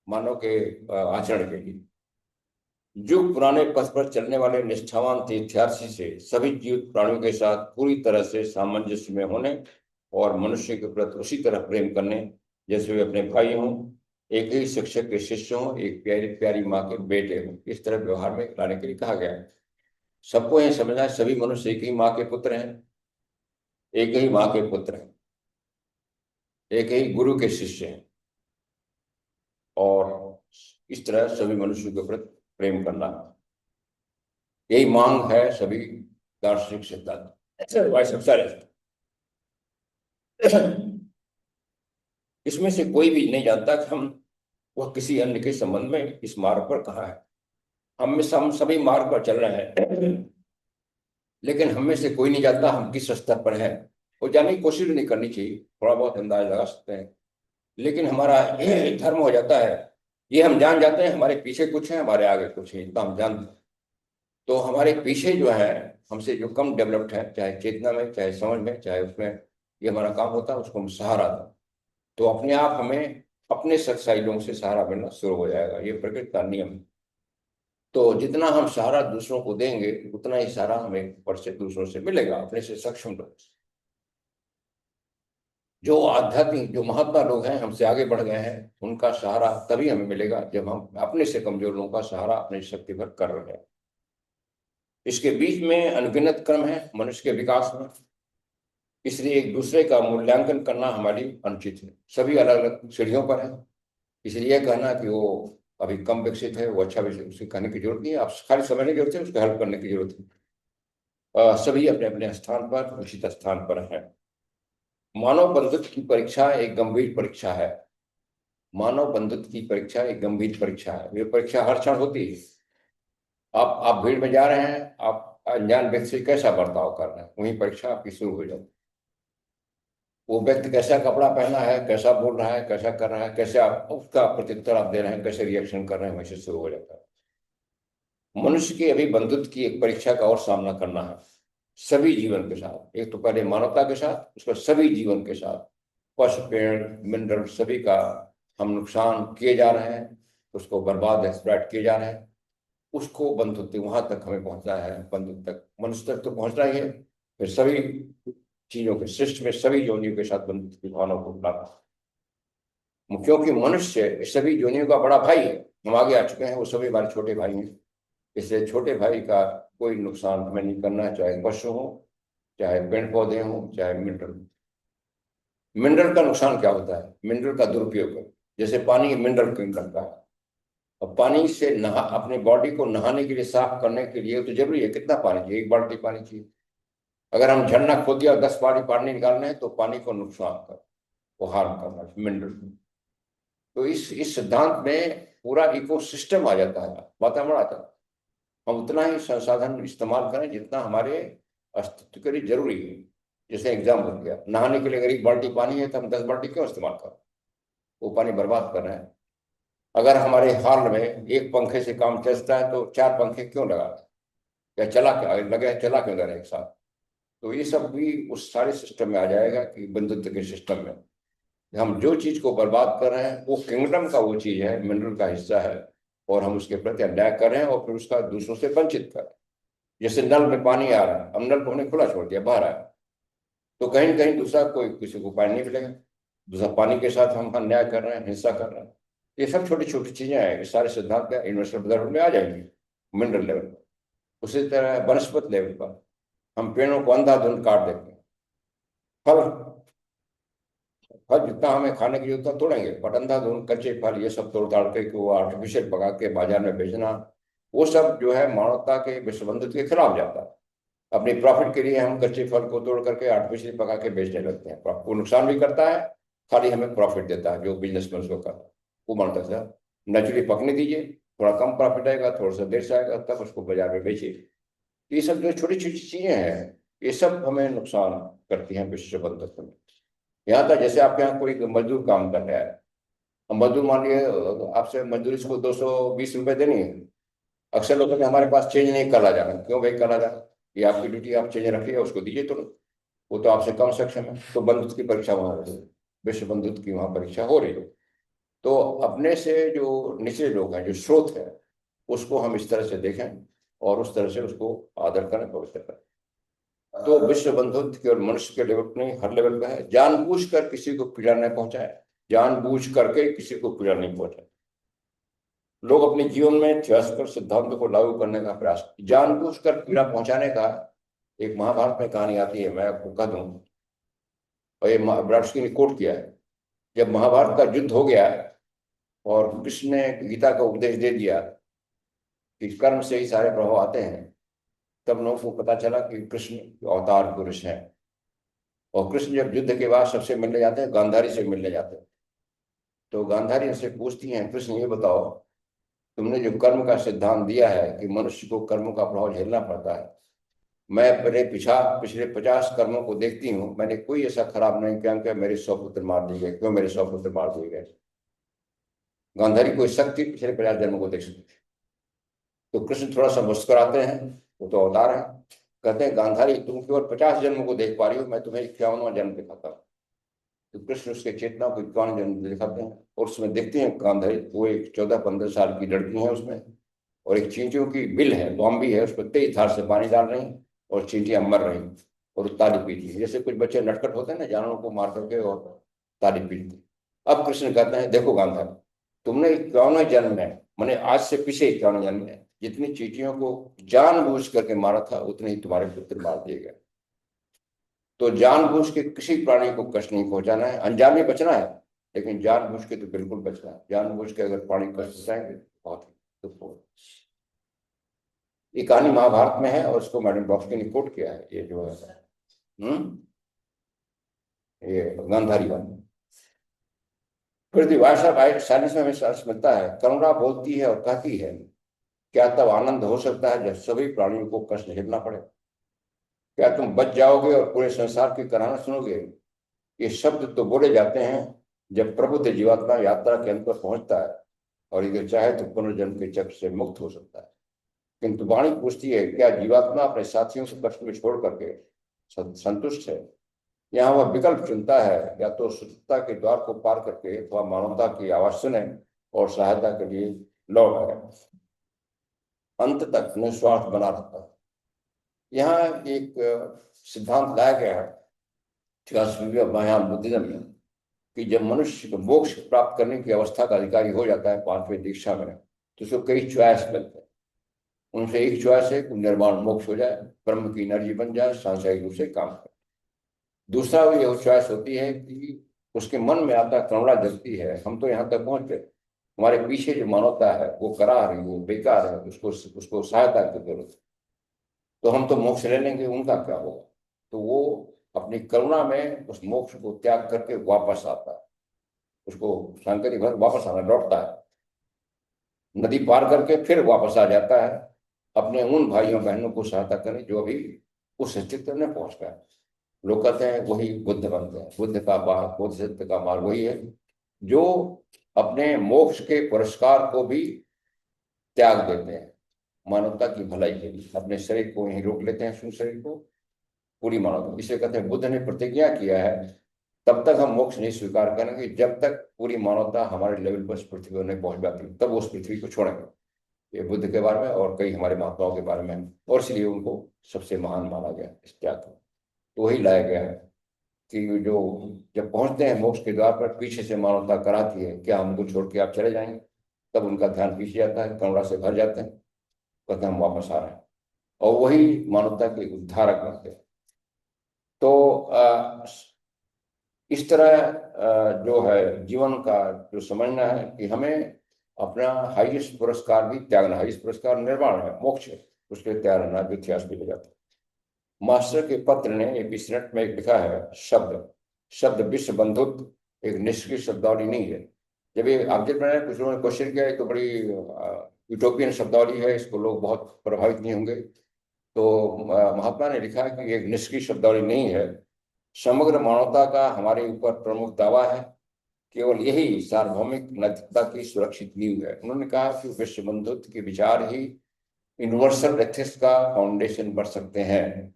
मानव के आचरण के लिए। युग पुराने पथ पर चलने वाले निष्ठावान तीर्थयात्री से सभी जीवित प्राणियों के साथ पूरी तरह से सामंजस्य में होने और मनुष्य के प्रति उसी तरह प्रेम करने जैसे वे अपने भाई हों, एक ही शिक्षक के शिष्य हों, एक प्यारी प्यारी माँ के बेटे हों, इस तरह व्यवहार में लाने के लिए कहा गया है। सबको यह समझना है, सभी मनुष्य एक ही माँ के पुत्र हैं, एक ही माँ के पुत्र हैं, एक ही गुरु के शिष्य हैं, और इस तरह सभी मनुष्यों के प्रति प्रेम करना। यही मांग है सभी दार्शनिक सिद्धांत वाइस इसमें से कोई भी नहीं जानता कि वह किसी अन्य के संबंध में इस मार्ग पर कहाँ है। हम सभी मार्ग पर चल रहे हैं, लेकिन हम में से कोई नहीं जानता हम किस स्तर पर हैं। वो जानने की कोशिश भी नहीं करनी चाहिए, थोड़ा बहुत अंदाज लगा सकते हैं, लेकिन हमारा ये धर्म हो जाता है। ये हम जान जाते हैं हमारे पीछे कुछ है, हमारे आगे कुछ है, इतना हम जानते हैं। तो हमारे पीछे जो है, हमसे जो कम डेवलप्ड है, चाहे चेतना में, चाहे समझ में, चाहे उसमें, ये हमारा काम होता है, उसको हम सहारा दें, तो अपने आप हमें अपने सच्चाई लोगों से सहारा मिलना शुरू हो जाएगा। ये प्रकृति का नियम है। तो जितना हम सहारा दूसरों को देंगे, उतना ही सहारा हमें ऊपर से दूसरों से मिलेगा, अपने से सक्षम लोग। जो आध्यात्मिक, जो महात्मा लोग हैं, हमसे आगे बढ़ गए हैं, उनका सहारा तभी हमें मिलेगा जब हम अपने से कमजोर लोगों का सहारा अपनी शक्ति भर कर रहे हैं। इसके बीच में अनगिनत क्रम है मनुष्य के विकास में, इसलिए एक दूसरे का मूल्यांकन करना हमारी अनुचित है। सभी अलग अलग सीढ़ियों पर है, इसलिए यह कहना कि वो अभी कम विकसित है, वो अच्छा विकसित, उसकी कहने की जरूरत नहीं है। आप खाली समझने की जरूरत है, उसको हेल्प करने की जरूरत है। सभी अपने अपने स्थान पर, उचित स्थान पर हैं। मानव बंधुत्व की परीक्षा एक गंभीर परीक्षा है। मानव बंधुत्व की परीक्षा एक गंभीर परीक्षा है। ये परीक्षा हर क्षण होती है। आप भीड़ में जा रहे हैं, आप अनजान व्यक्ति से कैसा बर्ताव कर रहे हैं, वही परीक्षा आपकी शुरू हो जाती है। वो व्यक्ति कैसा कपड़ा पहना है, कैसा बोल रहा है, कैसा कर रहा है, कैसे आप उसका प्रत्युत्तर आप दे रहे हैं, कैसे रिएक्शन कर रहे हैं, वैसे शुरू हो जाता है। मनुष्य की अभी बंधुत्व की एक परीक्षा का और सामना करना है, सभी जीवन के साथ। एक तो पहले मानवता के साथ, उसके बाद सभी जीवन के साथ। पशु, पेड़, मिनरल, सभी का हम नुकसान किए जा रहे हैं, उसको बर्बाद, एक्सप्लॉइट किए जा रहे हैं। उसको बंधुत्व वहां तक हमें पहुंचना है, बंधुत्व तक, मनुष्य तक तो पहुंचना ही है। फिर सभी चीजों के, सृष्टि में सभी योनियों के साथ बंधुत्व की भावना को लाना, क्योंकि मनुष्य सभी योनियों का बड़ा भाई है। हम आगे आ चुके हैं, वो सभी हमारे छोटे भाई हैं। इसलिए छोटे भाई का कोई नुकसान हमें नहीं करना है, चाहे पशु हो, चाहे पेड़ पौधे हो, चाहे मिनरल। मिनरल का नुकसान क्या होता है? मिनरल का दुरुपयोग है। जैसे पानी मिनरल क्यों करता है? अब पानी से नहा, अपने बॉडी को नहाने के लिए, साफ करने के लिए तो जरूरी है, कितना पानी चाहिए? 1 बाल्टी पानी चाहिए। अगर हम झरना खोद दिया और 10 बाल्टी पानी निकालना है, तो पानी को नुकसान कर, वो हार्म करना मिनरल। तो इस सिद्धांत में पूरा इकोसिस्टम आ जाता है, वातावरण आता है। हम उतना ही संसाधन इस्तेमाल करें जितना हमारे अस्तित्व के लिए जरूरी है। जैसे एग्जाम हो गया, नहाने के लिए अगर 1 बाल्टी पानी है, तो हम 10 बाल्टी क्यों इस्तेमाल करें? वो पानी बर्बाद कर रहे हैं। अगर हमारे हॉल में एक पंखे से काम चलता है, तो 4 पंखे क्यों लगा रहे हैं? या चला क्या लगे, चला क्यों रहे एक साथ? तो ये सब भी उस सारे सिस्टम में आ जाएगा कि बंधुत्व के सिस्टम में हम जो चीज को बर्बाद कर रहे हैं, वो किंगडम का वो चीज है, मिनरल का हिस्सा है, और हम उसके प्रति अन्याय कर रहे हैं, और फिर उसका दूसरों से वंचित कर रहे हैं। जैसे नल में पानी आ रहा है, हम नल को हमने खुला छोड़ दिया, बाहर आया, तो कहीं न कहीं दूसरा कोई, किसी को पानी नहीं मिलेगा। दूसरा पानी के साथ हम अन्याय कर रहे हैं, हिंसा कर रहे हैं। ये सब छोटी छोटी चीजें हैं, ये सारे सिद्धांत का यूनिवर्सल ब्रदरहुड में आ जाएंगे मिनरल लेवल पर। उसी तरह वनस्पत लेवल पर हम पेड़ों को अंधाधुंध काट देते हैं। फल फल जितना हमें खाने की जरूरत है तोड़ेंगे, बट अंधाधुंध कच्चे फल ये सब तोड़ ताड़ के वो आर्टिफिशियल पका के बाजार में बेचना, वो सब जो है मानवता के विश्व बंधुत्व के खिलाफ जाता है। अपनी प्रॉफिट के लिए हम कच्चे फल को तोड़ करके आर्टिफिशियल पका के बेचने लगते हैं। वो नुकसान भी करता है, खाली हमें प्रॉफिट देता है जो बिजनेसमैन उसको करता है। वो मानता है नेचुरली पकने दीजिए, थोड़ा कम प्रॉफिट आएगा, थोड़ा सा देर से आएगा, तब उसको बाजार में बेचिए। ये सब जो छोटी छोटी चीजें हैं, ये सब हमें नुकसान करती हैं विश्व बंधुत्व में। यहाँ तक जैसे आपके यहाँ कोई मजदूर काम कर रहा है, अब मजदूर मान लिए आपसे मजदूरी को 220 रुपए देनी है। अक्सर लोग कहते हैं हमारे पास चेंज नहीं, कल आ जाना। क्यों भाई कल आ जाना? ये आपकी ड्यूटी, आप चेंज रखिए, उसको दीजिए तुरंत। वो तो आपसे कम सक्षम है। तो बंधुत्व की परीक्षा वहां हो रही है, विश्व बंधुत्व की वहां परीक्षा हो रही है। तो अपने से जो निचले लोग हैं, जो स्रोत है, उसको हम इस तरह से देखें और उस तरह से उसको आदर करें, पवित्र करें। तो विश्व बंधुत्व केवल मनुष्य के लेवल पर नहीं, हर लेवल पर है। जानबूझकर किसी को पीड़ा नहीं पहुंचाए, जानबूझ करके किसी को पीड़ा नहीं पहुंचाए। लोग अपने जीवन में थियोसॉफिकल सिद्धांतों को लागू करने का प्रयास, जानबूझकर पीड़ा पहुंचाने का। एक महाभारत में कहानी आती है, मैं आपको कह दूं, और ये ब्रॉडस्की ने कोट किया है। जब महाभारत का युद्ध हो गया और कृष्ण ने गीता का उपदेश दे दिया, कि कर्म से ही सारे प्रभाव आते हैं, तब लोगों को पता चला कि कृष्ण अवतार पुरुष हैं। और कृष्ण जब युद्ध के बाद सबसे मिलने जाते हैं, गांधारी से मिलने जाते हैं, तो गांधारी उनसे पूछती हैं, कृष्ण ये बताओ, तुमने जो कर्म का सिद्धांत दिया है कि मनुष्य को कर्मों का प्रभाव झेलना पड़ता है, मैं पिछले 50 कर्मों को देखती हूँ, मैंने कोई ऐसा खराब नहीं किया कि मेरे 100 पुत्र मार दिए गए। क्यों मेरे 100 पुत्र मार दिए गए? गांधारी कोई शक्ति पिछले 50 जन्मों को देख सकती है। तो कृष्ण थोड़ा सा मुस्कुराते हैं, वो तो अवतार है। कहते हैं, गांधारी तुम केवल 50 जन्मों को देख पा रही हो, मैं तुम्हें 51वां जन्म दिखाता हूँ। तो कृष्ण उसके चेतना को 51 जन्म दिखाते हैं, और उसमें देखते हैं गांधारी, वो एक 14-15 साल की लड़की है उसमें, और एक चींटियों की बिल है, बॉम्बी है, उस पर तेज धार से पानी डाल रही, और चींटियां मर रही और ताली पीती है। जैसे कुछ बच्चे नटखट होते हैं ना, जानवरों को मार करके और ताली पीटते। अब कृष्ण कहते हैं, देखो गांधारी, तुमने 51वां जन्म है, मैंने आज से पीछे 51वां जन्म है, जितनी चींटियों को जानबूझ करके मारा था, उतने ही तुम्हारे पुत्र मार दिए गए। तो जानबूझ के किसी प्राणी को कष्ट नहीं पहुंचाना है, अनजान में बचना है, लेकिन जानबूझ के तो बिल्कुल बचना है। जानबूझ के अगर प्राणी कष्ट पहुंचाएंगे तो बहुत ही दुख होगा। ये कहानी महाभारत में है, और उसको मैडम ब्लॉक्सकी ने कोट किया है, ये जो है ये गांधारी वाली। फिर दिवासा साइंस में हमें सर्च मिलता है, करुणा बोलती है और कहती है, क्या तब आनंद हो सकता है जब सभी प्राणियों को कष्ट झेलना पड़े? क्या तुम बच जाओगे और पूरे संसार की कहानी सुनोगे? ये शब्द तो बोले जाते हैं जब प्रबुद्ध जीवात्मा यात्रा के अंत पर पहुंचता है, और यदि चाहे तो पुनर्जन्म के चक्र से मुक्त हो सकता है। किंतु वाणी पूछती है, क्या जीवात्मा अपने साथियों से कष्ट में छोड़ करके संतुष्ट है? यहाँ वह विकल्प चुनता है, या तो शुद्धता के द्वार को पार करके वह मानवता की आवाज सुने और सहायता के लिए लौट आए, अंत तक निस्वार्थ बना रहता है। यहाँ एक सिद्धांत लाया गया है थियोसॉफी ऑफ महायान बुद्धिज्म में, कि जब मनुष्य को मोक्ष प्राप्त करने की अवस्था का अधिकारी हो जाता है 5वें दीक्षा में, तो उसको कई चॉइस मिलते हैं। उनसे एक चॉइस है कि निर्वाण मोक्ष हो जाए, ब्रह्म की एनर्जी बन जाए, सांसारिक रूप से काम करे। दूसरा ये चॉइस होती है कि उसके मन में आता करुणा जगती है, हम तो यहाँ तक पहुंच गए, हमारे पीछे जो मानवता है वो करा रही, वो बेकार है, उसको सहायता की जरूरत है, तो हम तो मोक्ष ले लेंगे, उनका क्या होगा? तो वो अपनी करुणा में उस मोक्ष को त्याग करके वापस आता है, उसको शंकरी घर वापस आना, लौटता है, नदी पार करके फिर वापस आ जाता है, अपने उन भाइयों बहनों को सहायता करें जो अभी उस स्थिति में पहुंच गए। लोग कहते हैं वही बुद्ध बनते हैं। बुद्ध का मार्ग, बुद्ध सिद्ध का मार्ग वही है जो अपने मोक्ष के पुरस्कार को भी त्याग देते हैं मानवता की भलाई के लिए, अपने शरीर को यहीं रोक लेते हैं, सुन शरीर को, पूरी मानवता। इसे कहते हैं, बुद्ध ने प्रतिज्ञा किया है, तब तक हम मोक्ष नहीं स्वीकार करेंगे जब तक पूरी मानवता हमारे लेवल पर इस पृथ्वी पर नहीं पहुंच जाती, तब वो उस पृथ्वी को छोड़ेंगे। ये बुद्ध के बारे में और कई हमारे महात्माओं के बारे में है, और इसलिए उनको सबसे महान माना गया इस त्याग को। तो वही लाया गया है कि जो जब पहुंचते हैं मोक्ष के द्वार पर, पीछे से मानवता कराती है, क्या हमको छोड़ के आप चले जाएंगे? तब उनका ध्यान पीछे जाता है, करुणा से भर जाते हैं, कहते हैं हम वापस आ रहे हैं, और वही मानवता के उद्धारक बनते हैं। तो इस तरह जो है जीवन का जो समझना है कि हमें अपना हाईएस्ट पुरस्कार भी त्यागना, हाईएस्ट पुरस्कार निर्वाण है, मोक्ष है, उसके लिए त्याग रहना, जो इतिहास भी ले जाता है। मास्टर के पत्र ने एपिसनेट में लिखा है, शब्द शब्द विश्व बंधुत्व एक निष्क्रिय शब्दावली नहीं है। जब ये ऑब्जेक्ट बनाया, कुछ लोगों ने क्वेश्चन किया, तो बड़ी यूटोपियन शब्दावली है, इसको लोग बहुत प्रभावित नहीं होंगे। तो महात्मा ने लिखा कि एक निष्क्रिय शब्दावली नहीं है, समग्र मानवता का हमारे ऊपर प्रमुख दावा है, केवल यही सार्वभौमिक नैतिकता की सुरक्षित नींव है। उन्होंने कहा कि विश्व बंधुत्व के विचार ही यूनिवर्सल एथिक्स का फाउंडेशन बन सकते हैं,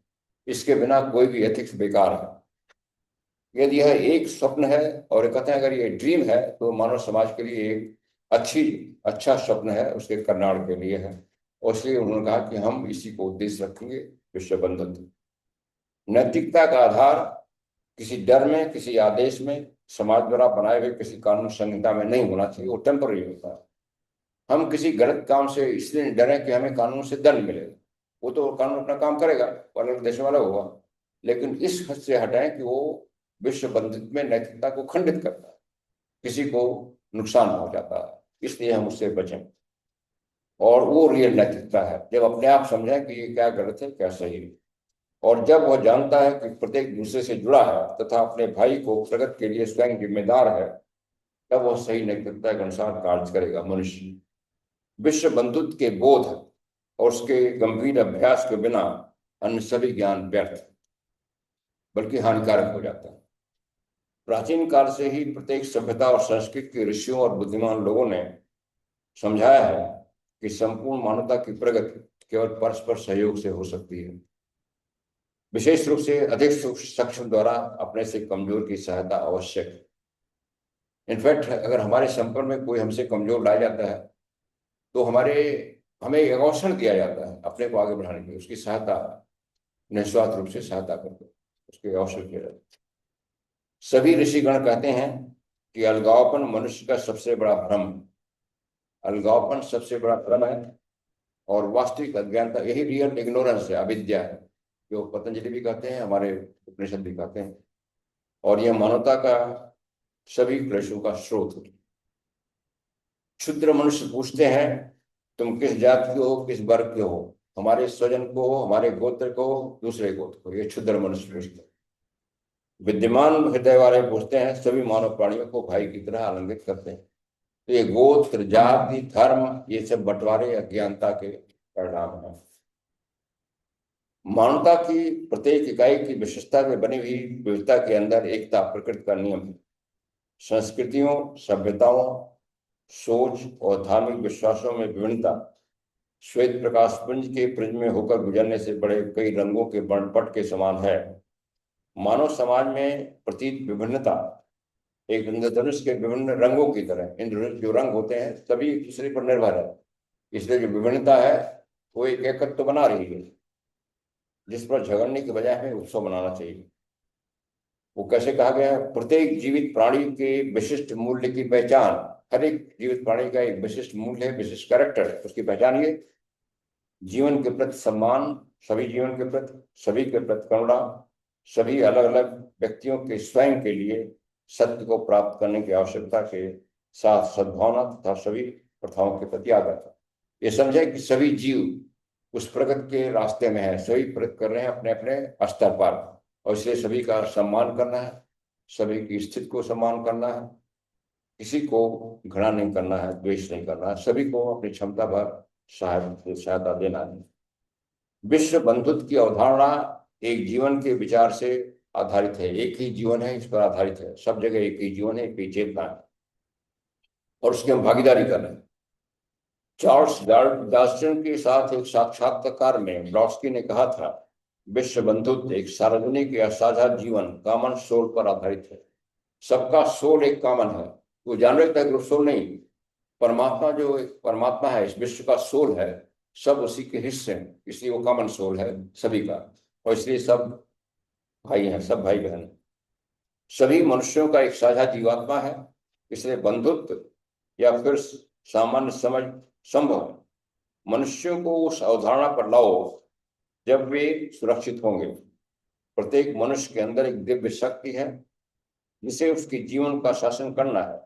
इसके बिना कोई भी एथिक्स बेकार है। यदि यह एक स्वप्न है, और कहते हैं अगर ये ड्रीम है, तो मानव समाज के लिए एक अच्छा स्वप्न है, उसके कल्याण के लिए है, और इसलिए उन्होंने कहा कि हम इसी को उद्देश्य रखेंगे, विश्व बंधुत्व। नैतिकता का आधार किसी डर में, किसी आदेश में, समाज द्वारा बनाए हुए किसी कानून संहिता में नहीं होना चाहिए, वो टेम्पररी होता है। हम किसी गलत काम से इसलिए डरें कि हमें कानून से दंड मिलेगा, वो तो कानून अपना काम करेगा, अलग देश वाला होगा, लेकिन इस हद से हटाएं कि वो विश्व बंधुत्व में नैतिकता को खंडित करता है, किसी को नुकसान पहुंचाता है, इसलिए हम उससे बचें। और वो रियल नैतिकता है, जब अपने आप समझें कि ये क्या गलत है क्या सही है, और जब वह जानता है कि प्रत्येक दूसरे से जुड़ा है तथा अपने भाई को प्रगति के लिए स्वयं जिम्मेदार है, तब वह सही नैतिकता के अनुसार कार्य करेगा। मनुष्य विश्व बंधुत्व के बोध और उसके गंभीर अभ्यास के बिना अन्य सभी ज्ञान व्यर्थ है, बल्कि हानिकारक हो जाता है। प्राचीन काल से ही प्रत्येक सभ्यता और संस्कृति के ऋषियों और बुद्धिमान लोगों ने समझाया है कि संपूर्ण मानवता की प्रगति केवल परस्पर सहयोग से हो सकती है, विशेष रूप से अधिक सक्षम द्वारा अपने से कमजोर की सहायता आवश्यक है। इनफैक्ट अगर हमारे संपर्क में कोई हमसे कमजोर लाया जाता है तो हमें एक अवसर दिया जाता है अपने को आगे बढ़ाने के लिए, उसकी सहायता, निस्वार्थ रूप से सहायता करके उसके अवसर दिया जाता है। सभी ऋषिगण कहते हैं कि अलगावपन मनुष्य का सबसे बड़ा भ्रम है। अलगावपन सबसे बड़ा भ्रम है और वास्तविक अज्ञानता, यही रियल इग्नोरेंस है, अविद्या है, जो पतंजलि भी कहते हैं, हमारे उपनिषद भी कहते हैं। और यह मानवता का सभी क्लेशों का स्रोत है। क्षुद्र मनुष्य पूछते हैं, तुम किस जात के हो, किस वर्ग के हो, हमारे स्वजन को, हमारे गोत्र को, दूसरे गोत्र को, ये क्षुद्र मनुष्य पूछते हैं। विद्यमान हृदय वाले पूछते हैं, सभी मानव प्राणियों को भाई की तरह आलिंगित करते हैं। तो ये गोत्र, जाति, धर्म, ये सब बंटवारे अज्ञानता के परिणाम हैं। मानवता की प्रत्येक इकाई की विशेषता में बनी हुई विविधता के अंदर एकता प्रकृति का नियम है। संस्कृतियों, सभ्यताओं, सोच और धार्मिक विश्वासों में विभिन्नता श्वेत प्रकाश पुंज के प्रिज्म में होकर गुजरने से बड़े कई रंगों के वर्णपट के समान है। मानव समाज में प्रतीत विभिन्नता एक इंद्रधनुष के विभिन्न रंगों की तरह, इंद्रधनुष जो रंग होते हैं सभी एक दूसरे पर निर्भर है, इसलिए जो विभिन्नता है वो एक एकत्व तो बना रही है, जिस पर झगड़ने के बजाय हमें उत्सव मनाना चाहिए। वो कैसे कहा गया है, प्रत्येक जीवित प्राणी के विशिष्ट मूल्य की पहचान, हर एक जीवित प्राणी का एक विशिष्ट मूल्य है, विशिष्ट कैरेक्टर है, उसकी पहचान ये जीवन के प्रति सम्मान, सभी जीवन के प्रति, सभी के प्रति करुणा, सभी अलग अलग व्यक्तियों के स्वयं के लिए सत्य को प्राप्त करने की आवश्यकता के साथ सद्भावना तथा सभी प्रथाओं के प्रति आदर। ये समझे कि सभी जीव उस प्रगति के रास्ते में है, सभी प्रगति कर रहे हैं अपने अपने स्तर पर, और इसलिए सभी का सम्मान करना है, सभी की स्थिति को सम्मान करना है, किसी को घृणा नहीं करना है, द्वेष नहीं करना है, सभी को अपनी क्षमता पर सहायता देना है। विश्व बंधुत्व की अवधारणा एक जीवन के विचार से आधारित है, एक ही जीवन है, इस पर आधारित है। सब जगह एक ही जीवन है, एक ही चेतना है, और उसकी हम भागीदारी कर रहे हैं। चार्ल्स डार्विन के साथ एक साक्षात्कार में ब्रॉड्स्की ने कहा था, विश्व बंधुत्व एक सार्वजनिक या साझा जीवन, कॉमन सोल पर आधारित है। सबका सोल एक कॉमन है, वो जानवर का ग्रुप सोल नहीं, परमात्मा जो एक परमात्मा है, इस विश्व का सोल है, सब उसी के हिस्से हैं, इसलिए वो कॉमन सोल है सभी का, और इसलिए सब भाई हैं, सब भाई बहन हैं। सभी मनुष्यों का एक साझा जीवात्मा है, इसलिए बंधुत्व या फिर सामान्य समझ संभव है। मनुष्यों को उस अवधारणा पर लाओ जब वे सुरक्षित होंगे। प्रत्येक मनुष्य के अंदर एक दिव्य शक्ति है जिसे उसके जीवन का शासन करना है,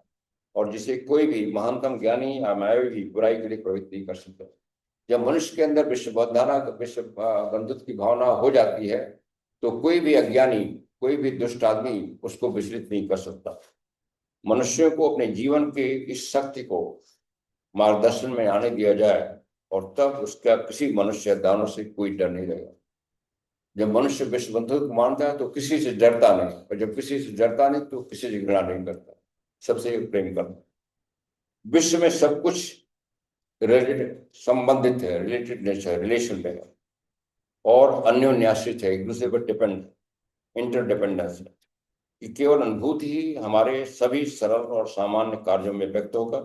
और जिसे कोई भी महानतम ज्ञानी या मायावी भी बुराई के लिए प्रवृत्त नहीं कर सकता। जब मनुष्य के अंदर विश्व बंधुत्व की भावना हो जाती है तो कोई भी अज्ञानी, कोई भी दुष्ट आदमी उसको विचलित नहीं कर सकता। मनुष्यों को अपने जीवन के इस शक्ति को मार्गदर्शन में आने दिया जाए, और तब उसका किसी मनुष्य दानों से कोई डर नहीं रहेगा। जब मनुष्य विश्व बंधुत्व को मानता है तो किसी से डरता नहीं, और जब किसी से डरता नहीं तो किसी से घृणा नहीं करता, सबसे प्रेम करता। विश्व में सब कुछ रिलेटेड, संबंधित है, रिलेटेड नेचर, रिलेशन में है, और अन्योन्याश्रित है, एक दूसरे पर डिपेंड, इंटरडिपेंडेंस है, कि केवल अनुभूति ही हमारे सभी सरल और सामान्य कार्यों में व्यक्त होकर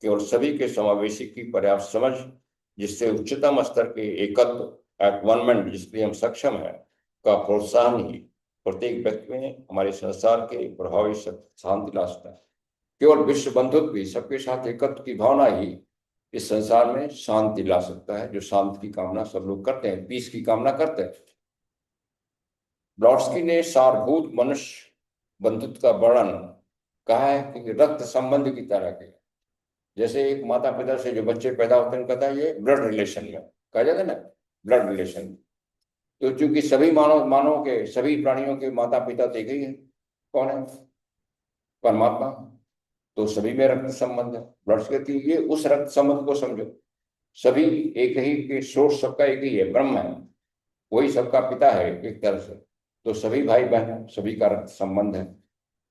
केवल सभी के समावेशी की पर्याप्त समझ, जिससे उच्चतम स्तर के एकत्व, एटवनमेंट जिसके हम सक्षम है, का प्रोत्साहन ही प्रत्येक व्यक्ति में हमारे संसार के प्रभावी शांति ला सकता है। केवल विश्व बंधुत्व भी, सबके साथ एकत्व की भावना ही इस संसार में शांति ला सकता है, जो शांति की कामना सब लोग करते हैं, पीस की कामना करते हैं। ब्रॉड्स्की ने सारभूत मनुष्य बंधुत्व का वर्णन कहा है कि रक्त संबंध की तरह के, जैसे एक माता पिता से जो बच्चे पैदा होते हैं कहता है ये ब्लड रिलेशन में कहा जाता है ना, ब्लड रिलेशन। तो चूंकि सभी मानव के सभी प्राणियों के माता पिता तो एक ही है, कौन है? परमात्मा। तो सभी में रक्त संबंध है, ब्लड कहती है, ये उस रक्त संबंध को समझो। सभी एक ही के सोर्स, सबका एक ही है, ब्रह्म है, वही सबका पिता है एक तरह से। तो सभी भाई बहन हैं, सभी का रक्त संबंध है।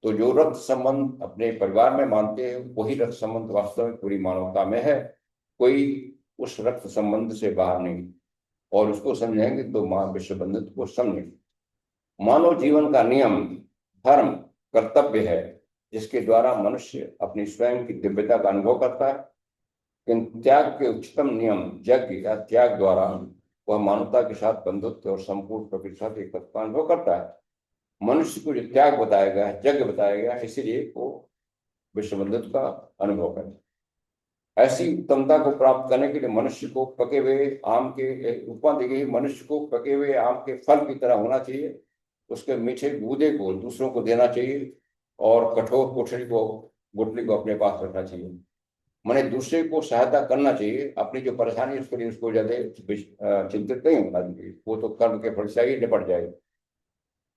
तो जो रक्त संबंध अपने परिवार में मानते हैं वही रक्त संबंध वास्तव में पूरी मानवता में है। कोई उस रक्त संबंध से बाहर नहीं। और उसको समझेंगे तो मां विश्व बंधुत्व को समझेंगे। मानव जीवन का नियम, धर्म, कर्तव्य है जिसके द्वारा मनुष्य अपनी स्वयं की दिव्यता का अनुभव करता है। किंतु त्याग के उच्चतम नियम यज्ञ या त्याग द्वारा वह मानवता के साथ बंधुत्व और संपूर्ण प्रकृति के साथ एकत्व का अनुभव करता है। मनुष्य को जो त्याग बताया गया है, यज्ञ बताया गया है, इसीलिए वो विश्व बंधुत्व का अनुभव करे। ऐसी उत्तमता को प्राप्त करने के लिए मनुष्य को पके हुए आम के उपमा दी गई, मनुष्य को पके हुए आम के फल की तरह होना चाहिए। उसके मीठे गूदे को दूसरों को देना चाहिए और कठोर गुठली को अपने पास रखना चाहिए। मैंने दूसरे को सहायता करना चाहिए। अपनी जो परेशानी है उसके लिए उसको ज्यादा चिंतित नहीं होना चाहिए, वो तो कर्म के फल से ही निपट जाएगी।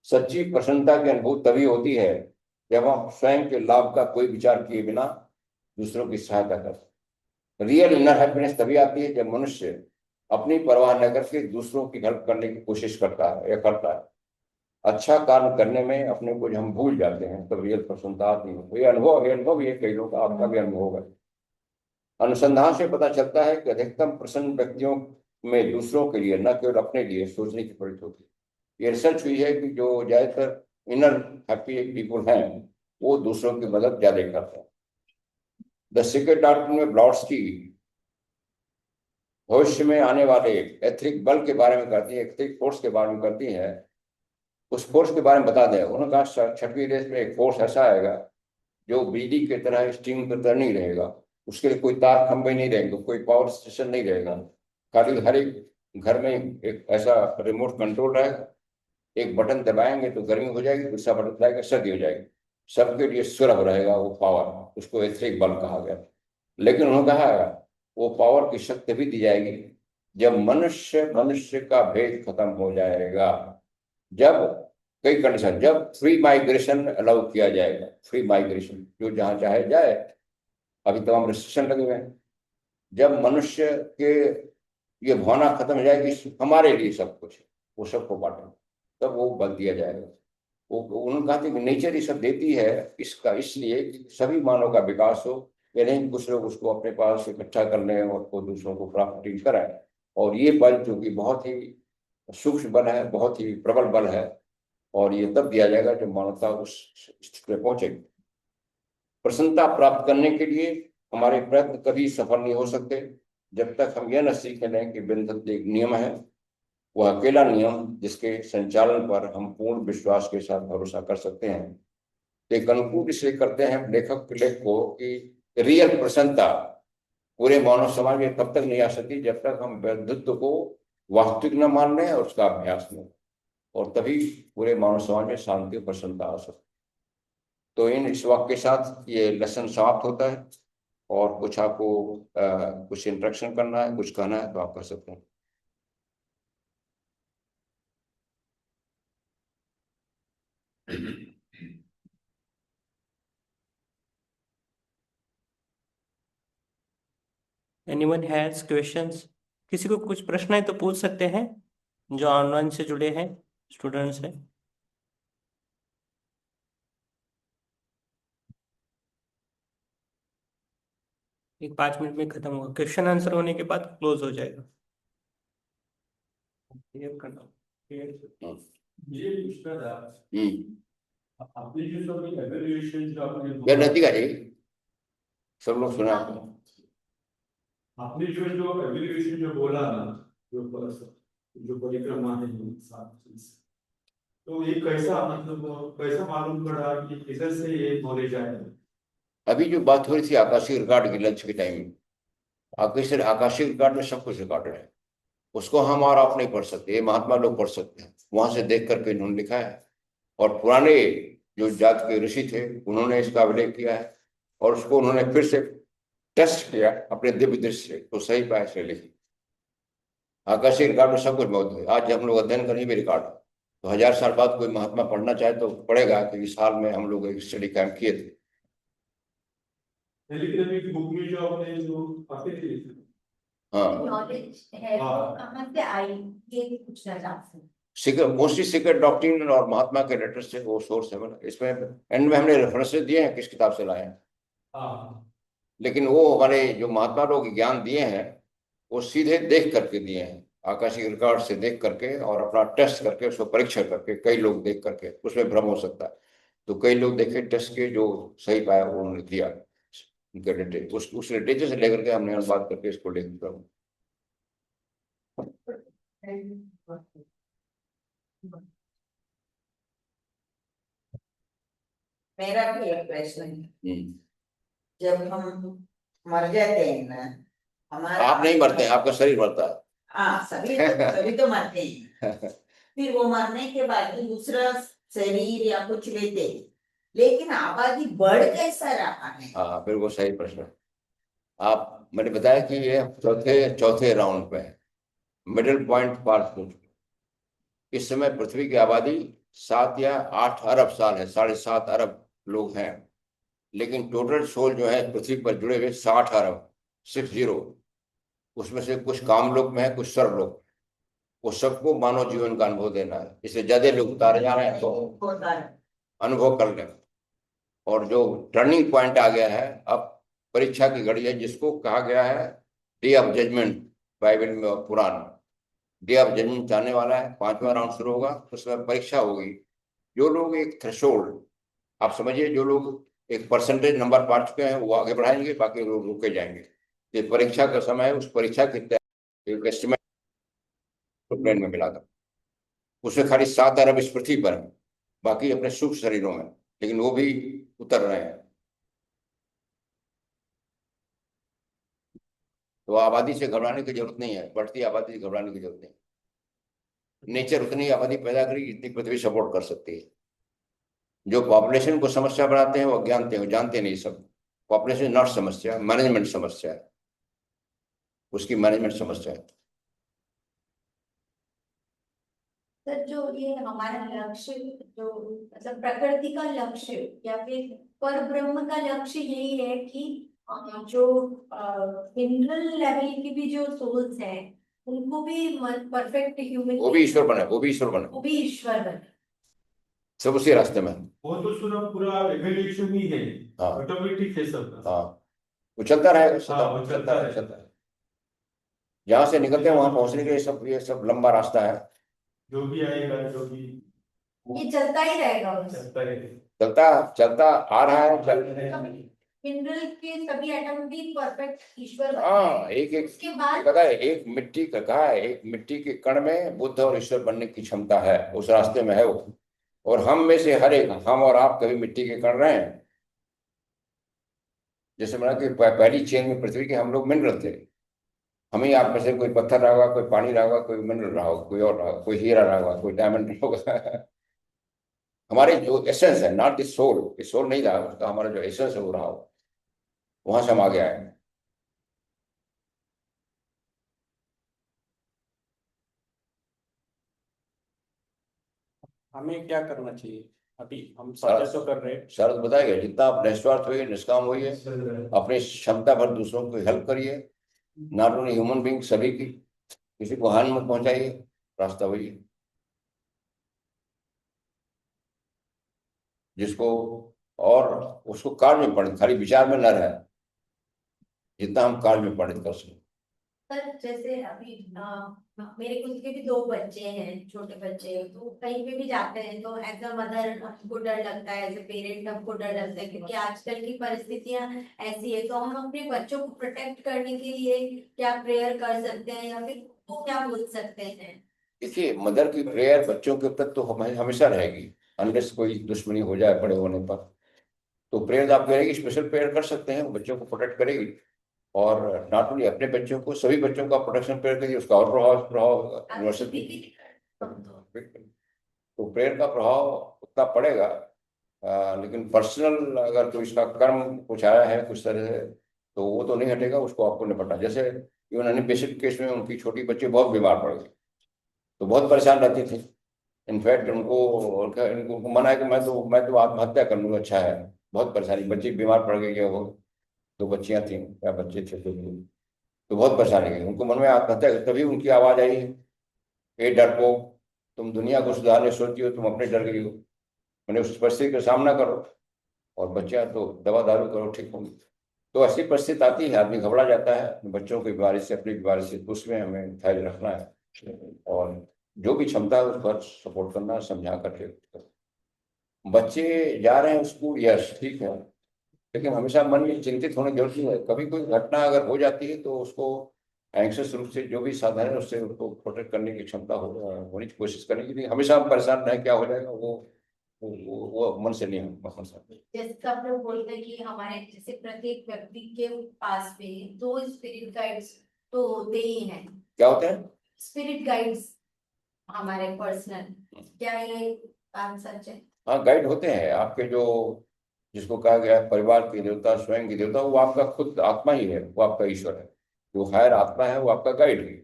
सच्ची प्रसन्नता की अनुभूति तभी होती है जब हम स्वयं के लाभ का कोई विचार किए बिना दूसरों की सहायता करते। रियल इनर हैप्पीनेस तभी आती है जब मनुष्य अपनी परवाह न करके दूसरों की हेल्प करने की कोशिश करता है या करता है। अच्छा कार्य करने में अपने को जब हम भूल जाते हैं तब रियल प्रसन्नता आती है। ये अनुभव ये कई लोग, आपका भी अनुभव होगा। अनुसंधान से पता चलता है कि अधिकतम प्रसन्न व्यक्तियों में दूसरों के लिए न केवल अपने लिए सोचने की प्रवृत्ति होती है। ये रिसर्च हुई है कि जो ज्यादातर इनर हैप्पी पीपल हैं वो दूसरों की मदद ज्यादा करते हैं। द सीक्रेट आर्ट में ब्लॉट्सकी भविष्य में आने वाले एथिक बल के बारे में करती है, एथिक फोर्स के बारे में करती है। उस फोर्स के बारे में बता दें, उन्होंने कहा छठवीं रेस में एक फोर्स ऐसा आएगा जो बिजली की तरह स्टीम की तरह नहीं रहेगा। उसके लिए कोई तार खंभे नहीं रहेंगे, कोई पावर स्टेशन नहीं रहेगा। खाली हर एक घर में एक ऐसा रिमोट कंट्रोल रहेगा। एक बटन दबाएंगे तो गर्मी हो जाएगी, दूसरा बटन दबाएंगे सर्दी हो जाएगी। सबके लिए सुलभ रहेगा वो पावर, उसको एथिक बल कहा गया। लेकिन उन्होंने कहा वो पावर की शक्ति भी दी जाएगी जब मनुष्य का भेद खत्म हो जाएगा। जब कई कंडीशन, जब फ्री माइग्रेशन अलाउ किया जाएगा, फ्री माइग्रेशन, जो जहां चाहे जाए। अभी तमाम रिस्ट्रिक्शन लगे हुए हैं। जब मनुष्य के ये भावना खत्म हो जाएगी हमारे लिए सब कुछ, वो सबको बांटे, तब वो बल दिया जाएगा। वो उन्होंने कहा था कि नेचर ये सब देती है इसका इसलिए कि सभी मानव का विकास हो। ये नहीं कुछ लोग उसको अपने पास इकट्ठा कर लें और को दूसरों को प्रॉफिटिंग कराएं। और ये बल जो कि बहुत ही सूक्ष्म बल है, बहुत ही प्रबल बल है, और ये तब दिया जाएगा जब मानवता उस स्थिति में पहुंचेगी। प्रसन्नता प्राप्त करने के लिए हमारे प्रयत्न कभी सफल नहीं हो सकते जब तक हम यह न सीख लें कि बंधुत्व एक नियम है, वह अकेला नियम जिसके संचालन पर हम पूर्ण विश्वास के साथ भरोसा कर सकते हैं। एक अनुकूल इसलिए करते हैं लेखक के लेख को कि रियल प्रसन्नता पूरे मानव समाज में तब तक नहीं आ सकती जब तक हम बंधुत्व को वास्तविक न मान लें और उसका अभ्यास में, और तभी पूरे मानव समाज में शांति और प्रसन्नता आ सकती। तो इस वाक्य के साथ ये लेसन समाप्त होता है। और कुछ आपको कुछ इंट्रक्शन करना है, कुछ कहना है तो आप कर सकते हैं। Anyone has questions? किसी को कुछ प्रश्न है तो पूछ सकते हैं जो ऑनलाइन से जुड़े हैं, स्टूडेंट्स हैं। एक 5 मिनट में खत्म होगा, क्वेश्चन आंसर होने के बाद क्लोज हो जाएगा। क्लियर करना, ये पूछना था, आपने जो सब एवेल्युएशन जो आपने नती का सब लोग सुना आपने जो एवेल्युएशन जो बोला ना, जो परिक्रमा है तो ये कैसा, मतलब कैसा मालूम पड़ा कि किधर से ये बोले जाए? अभी जो बात हो रही थी आकाशीय रिकॉर्ड की लंच के टाइम में, आकाशीय रिकॉर्ड में सब कुछ रिकॉर्ड है। उसको हम और आप नहीं पढ़ सकते, ये महात्मा लोग पढ़ सकते हैं, वहां से देख करके इन्होंने लिखा है। और पुराने जो जात के ऋषि थे उन्होंने इसका अभिलेख किया है और उसको उन्होंने फिर से टेस्ट किया अपने दिव्य दृष्टि से तो सही पाया इसने लिखी। आकाशीय रिकॉर्ड में सब कुछ मौजूद है। आज हम लोग अध्ययन करेंगे भी रिकॉर्ड, तो 1000 साल बाद कोई महात्मा पढ़ना चाहे तो पढ़ेगा कि इस साल में हम लोग एक स्टडी कैंप किए थे। लेकिन अभी की बुक में जो आपने जो बातें थी, हाँ, नॉलेज है वो कहाँ से आई, ये पूछना चाहते हैं। सीक्रेट, मोस्टली सीक्रेट डॉक्ट्रिन और महात्मा के लेटर्स से वो सोर्स है। मतलब इसमें एंड में हमने रेफरेंसेस दिए हैं किस किताब से लाए हैं, हाँ लेकिन वो हमारे जो महात्मा लोग ज्ञान दिए हैं वो सीधे देख करके दिए हैं, आकाशीय रिकॉर्ड से देख करके और अपना टेस्ट करके उसको परीक्षण करके। कई लोग देख करके उसमें भ्रम हो सकता है, तो कई लोग देखे टेस्ट के जो सही पाया वो उन्होंने दिया उनके लिटरेचर, उस लिटरेचर से लेकर के हमने अनुवाद करके इसको लिख दिया। मेरा भी एक प्रश्न है। जब हम मर जाते हैं ना, हमारा आप नहीं मरते हैं, आपका शरीर मरता है। हाँ, सभी तो मरते हैं। फिर वो मरने के बाद भी दूसरा शरीर या कुछ लेते हैं, लेकिन आबादी बढ़ कैसा रहा है? हाँ, फिर वो सही प्रश्न है। आप, मैंने बताया कि ये चौथे राउंड पे है, मिडिल पॉइंट पार हो चुके। इस समय पृथ्वी की आबादी 7 या 8 अरब साल है, 7.5 अरब लोग हैं, लेकिन टोटल सोल जो है पृथ्वी पर जुड़े हुए 60 अरब, 60। उसमें से कुछ काम लोग में है, कुछ सर्व लोग। वो सबको मानव जीवन का अनुभव देना है, इसलिए ज्यादा लोग उतारे जा रहे हैं तो होता है। अनुभव कर लें। और जो टर्निंग पॉइंट आ गया है, अब परीक्षा की घड़ी है, जिसको कहा गया है डे ऑफ जजमेंट, बाइबल में और पुराण में। डे ऑफ जजमेंट आने वाला है, 5वां राउंड शुरू होगा, उसमें परीक्षा होगी। जो लोग एक थ्रेशोल्ड, आप समझिए, जो लोग एक परसेंटेज नंबर पा चुके हैं वो आगे बढ़ाएंगे, बाकी लोग रुके जाएंगे। ये परीक्षा का समय है, उस परीक्षा की एक एस्टिमेट प्लेन में मिला था। उसमें खाली 7 अरब इस पृथ्वी पर है, बाकी अपने शुभ शरीरों में, लेकिन वो भी उतर रहे हैं। तो आबादी से घबराने की जरूरत नहीं है, बढ़ती आबादी से घबराने की जरूरत नहीं। नेचर उतनी आबादी पैदा करेगी जितनी पृथ्वी सपोर्ट कर सकती है। जो पॉपुलेशन को समस्या बनाते हैं वो अज्ञानते हैं, जानते नहीं सब। पॉपुलेशन नॉट समस्या, मैनेजमेंट समस्या है, उसकी मैनेजमेंट समस्या है। सर जो ये हमारा लक्ष्य, जो मतलब प्रकृति का लक्ष्य या फिर पर ब्रह्म का लक्ष्य यही है कि जो मिनरल लेवल की भी जो सोल्स हैं उनको भी परफेक्ट ह्यूमन, वो भी ईश्वर बने, वो भी ईश्वर बने, वो भी ईश्वर बने। सब उसी रास्ते में। वो तो पूरा एवोल्यूशन ही है, हाँ ऑटोमेटिक है सब। हाँ, वो चलता रहेगा सदा, हाँ, वो चलता चलता रहेगा। चलता है। जहां से निकलते हैं वहां पहुंचने के लिए ये सब लंबा रास्ता है। जो भी आएगा, जो भी ये चलता ही रहेगा बस। चलता है। चलता चलता आ रहा है। मिनरल के सभी एटम भी परफेक्ट ईश्वर बने। हाँ, एक एक उसके बाद पता है, एक मिट्टी का कहा है, एक मिट्टी के कण में बुद्ध और ईश्वर बनने की क्षमता है, उस रास्ते में है वो। और हम में से हर एक, हम और आप कभी मिट्टी के कण रहे हैं। जैसे मैंने कि पहली चेन में पृथ्वी के हम लोग मिनरल थे। हम ही आप में से कोई पत्थर रहा होगा, कोई पानी रहा होगा, कोई मिनरल रहा होगा, कोई और रहा होगा, कोई हीरा रहा होगा, कोई डायमंड रहा होगा। हमारे जो एसेंस है, नॉट दिस सोल, इस सोल नहीं रहा उसका, हमारा जो एसेंस है वो रहा हो, वहां से हम आगे आए। हमें क्या करना चाहिए? अभी हम साझा तो कर रहे हैं। शरद बताएगा, जितना आप निस्वार्थ होइए, निष्काम होइए, अपनी क्षमता भर दूसरों को हेल्प करिए, नॉट ओनली ह्यूमन बींग, सभी की, किसी को हानि मत पहुंचाइए, रास्ता वही है जिसको, और उसको कार्य में पंडित, खाली विचार में न रहे, जितना हम कार्य में पंडित कर सकें। सर जैसे अभी मेरे खुद के भी 2 बच्चे हैं, छोटे बच्चे, तो कहीं पे भी जाते हैं तो एज अ मदर हमको डर लगता है, एज अ पेरेंट हमको डर लगता है, क्योंकि आजकल की परिस्थितियां ऐसी है। तो हम अपने बच्चों को प्रोटेक्ट करने के लिए क्या प्रेयर कर सकते हैं या फिर वो क्या बोल सकते हैं? देखिए, मदर की प्रेयर बच्चों के प्रति तो हमेशा रहेगी, अनलेस कोई दुश्मनी हो जाए बड़े होने पर। तो प्रेयर आप करेगी, स्पेशल प्रेयर कर सकते हैं, बच्चों को प्रोटेक्ट करेगी। और नॉट ओनली अपने बच्चों को, सभी बच्चों का प्रोटेक्शन प्रेयर करिए, उसका और प्रभाव प्रभाव यूनिवर्सिटी। तो प्रेयर का प्रभाव उतना पड़ेगा। लेकिन पर्सनल अगर कोई इसका कर्म कुछ आया है कुछ तरह से, तो वो तो नहीं हटेगा, उसको आपको निपटना। जैसे इवन पेशेंट केस में उनकी छोटी बच्ची बहुत बीमार पड़ गई, तो बहुत परेशान रहती थी। इनफैक्ट इनको मना है कि मैं तो आत्महत्या कर लूंगा, अच्छा है, बहुत परेशानी, बच्ची बीमार पड़ गई है, वो 2 बच्चियां थी या बच्चे थे, तो बहुत परेशानी गई उनको, मन में आत्महत्या तभी उनकी आवाज आई, ए डरपोक, तुम दुनिया को सुधारने सोचती हो, तुम अपने डर गई हो, मैंने उस परिस्थिति का सामना करो, और बच्चियां तो दवा दारू करो ठीक होंगी। तो ऐसी परिस्थिति आती है, आदमी घबरा जाता है अपने बच्चों की बीमारी से, अपनी बीमारी से, तो उसमें हमें धैर्य रखना है और जो भी क्षमता है उस पर सपोर्ट करना, समझा करके। बच्चे जा रहे हैं स्कूल, यस ठीक है, लेकिन हमेशा मन में चिंतित होने की जरूरत नहीं है। कभी कोई घटना अगर हो जाती है तो उसको एंग्शियस रूप से जो भी साधन है उससे उसको प्रोटेक्ट करने की क्षमता होने की कोशिश करने की, लेकिन हमेशा हम परेशान रहें क्या हो जाएगा, वो मन से नहीं हम मन से। जैसे आप लोग बोलते हैं कि हमारे जैसे प्रत्येक व्यक्ति के पास में 2 स्पिरिट गाइड्स तो होते ही हैं। क्या होते हैं? स्पिरिट गाइड्स हमारे पर्सनल, क्या ये बात सच है? हाँ, गाइड होते हैं आपके, जो जिसको कहा गया है परिवार की देवता, स्वयं की देवता, वो आपका खुद आत्मा ही है, वो आपका ईश्वर है। जो हायर आत्मा है वो आपका गाइड है,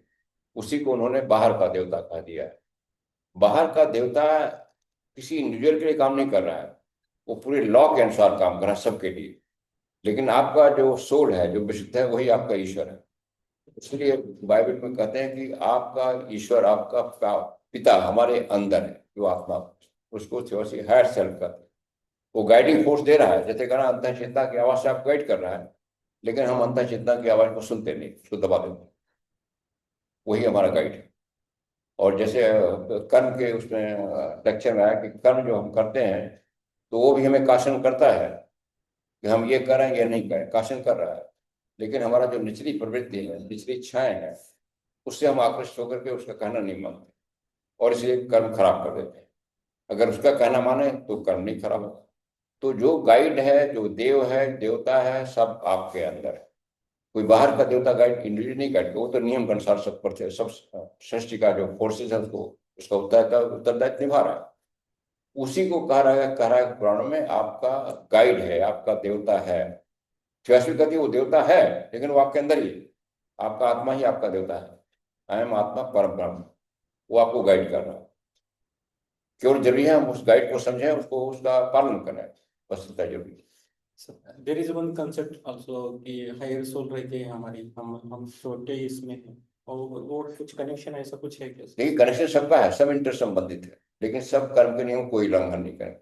उसी को उन्होंने बाहर का देवता कह दिया है। बाहर का देवता किसी इंडिविजुअल के लिए काम नहीं कर रहा है, वो पूरे लॉ के अनुसार काम कर रहा है सबके लिए, लेकिन आपका जो सोल है, जो विशुद्ध है, वही आपका ईश्वर है। इसलिए बाइबल में कहते हैं कि आपका ईश्वर, आपका पिता हमारे अंदर है, जो आत्मा, उसको थ्योरसी हायर सेल्फ का, वो गाइडिंग फोर्स दे रहा है। जैसे कहना अंतर चेतना की आवाज से आप गाइड कर रहा है, लेकिन हम अंतर चेतना की आवाज को सुनते नहीं, उसको दबा देते हैं, वही हमारा गाइड है। और जैसे कर्म के उसमें लेक्चर में आया कि कर्म जो हम करते हैं तो वो भी हमें काशन करता है कि हम ये करें या नहीं करें, काशन कर रहा है, लेकिन हमारा जो निचली प्रवृत्ति है, निचली इच्छाएं हैं, उससे हम आकृष्ट होकर के उसका कहना नहीं मानते, और इसलिए कर्म खराब कर देते हैं। अगर उसका कहना माने तो कर्म नहीं खराब होगा। तो जो गाइड है, जो देव है, देवता है, सब आपके अंदर है। कोई बाहर का देवता गाइड इंडिविजुअल नहीं गाइड, वो तो नियम के अनुसार सब पर सब सृष्टि का जो फोर्सेस है उसको, उसका उत्तरदायित्व निभा रहा है। उसी को कह रहा है पुराणों में, आपका गाइड है, आपका देवता है। फिलॉसफी कहती है वो देवता है, लेकिन वो आपके अंदर ही है। आपका आत्मा ही आपका देवता है। आई एम आत्मा परम ब्रह्म, वो आपको गाइड कर रहा है। केवल जरूरी है हम उस गाइड को समझें, उसको उसका पालन करें, बस इतना जरूरी है। There is one concept also कि हायर सोल रहते हैं हमारी, हम छोटे इसमें हैं, और वो कुछ कनेक्शन ऐसा कुछ है क्या? देखिए, कनेक्शन सबका है, सब इंटर संबंधित है, लेकिन सब कर्म के नियम कोई उल्लंघन नहीं करें।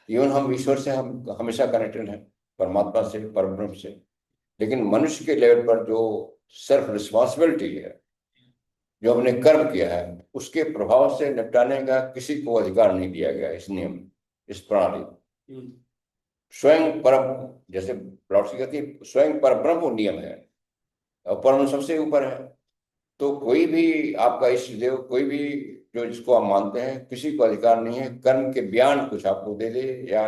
इवन हम ईश्वर से हम हमेशा कनेक्टेड हैं, परमात्मा से, परब्रह्म से, लेकिन मनुष्य के लेवल पर जो सेल्फ रिस्पॉन्सिबिलिटी है, जो हमने कर्म किया है, उसके प्रभाव से निपटाने का किसी को अधिकार नहीं दिया गया इस नियम, इस प्रणाली। स्वयं परम, जैसे फिलॉसफी कहती है स्वयं परब्रह्म वो नियम है, और परम सबसे ऊपर है। तो कोई भी आपका इष्ट देव, कोई भी जो जिसको आप मानते हैं, किसी को अधिकार नहीं है कर्म के बयान कुछ आपको दे दे, या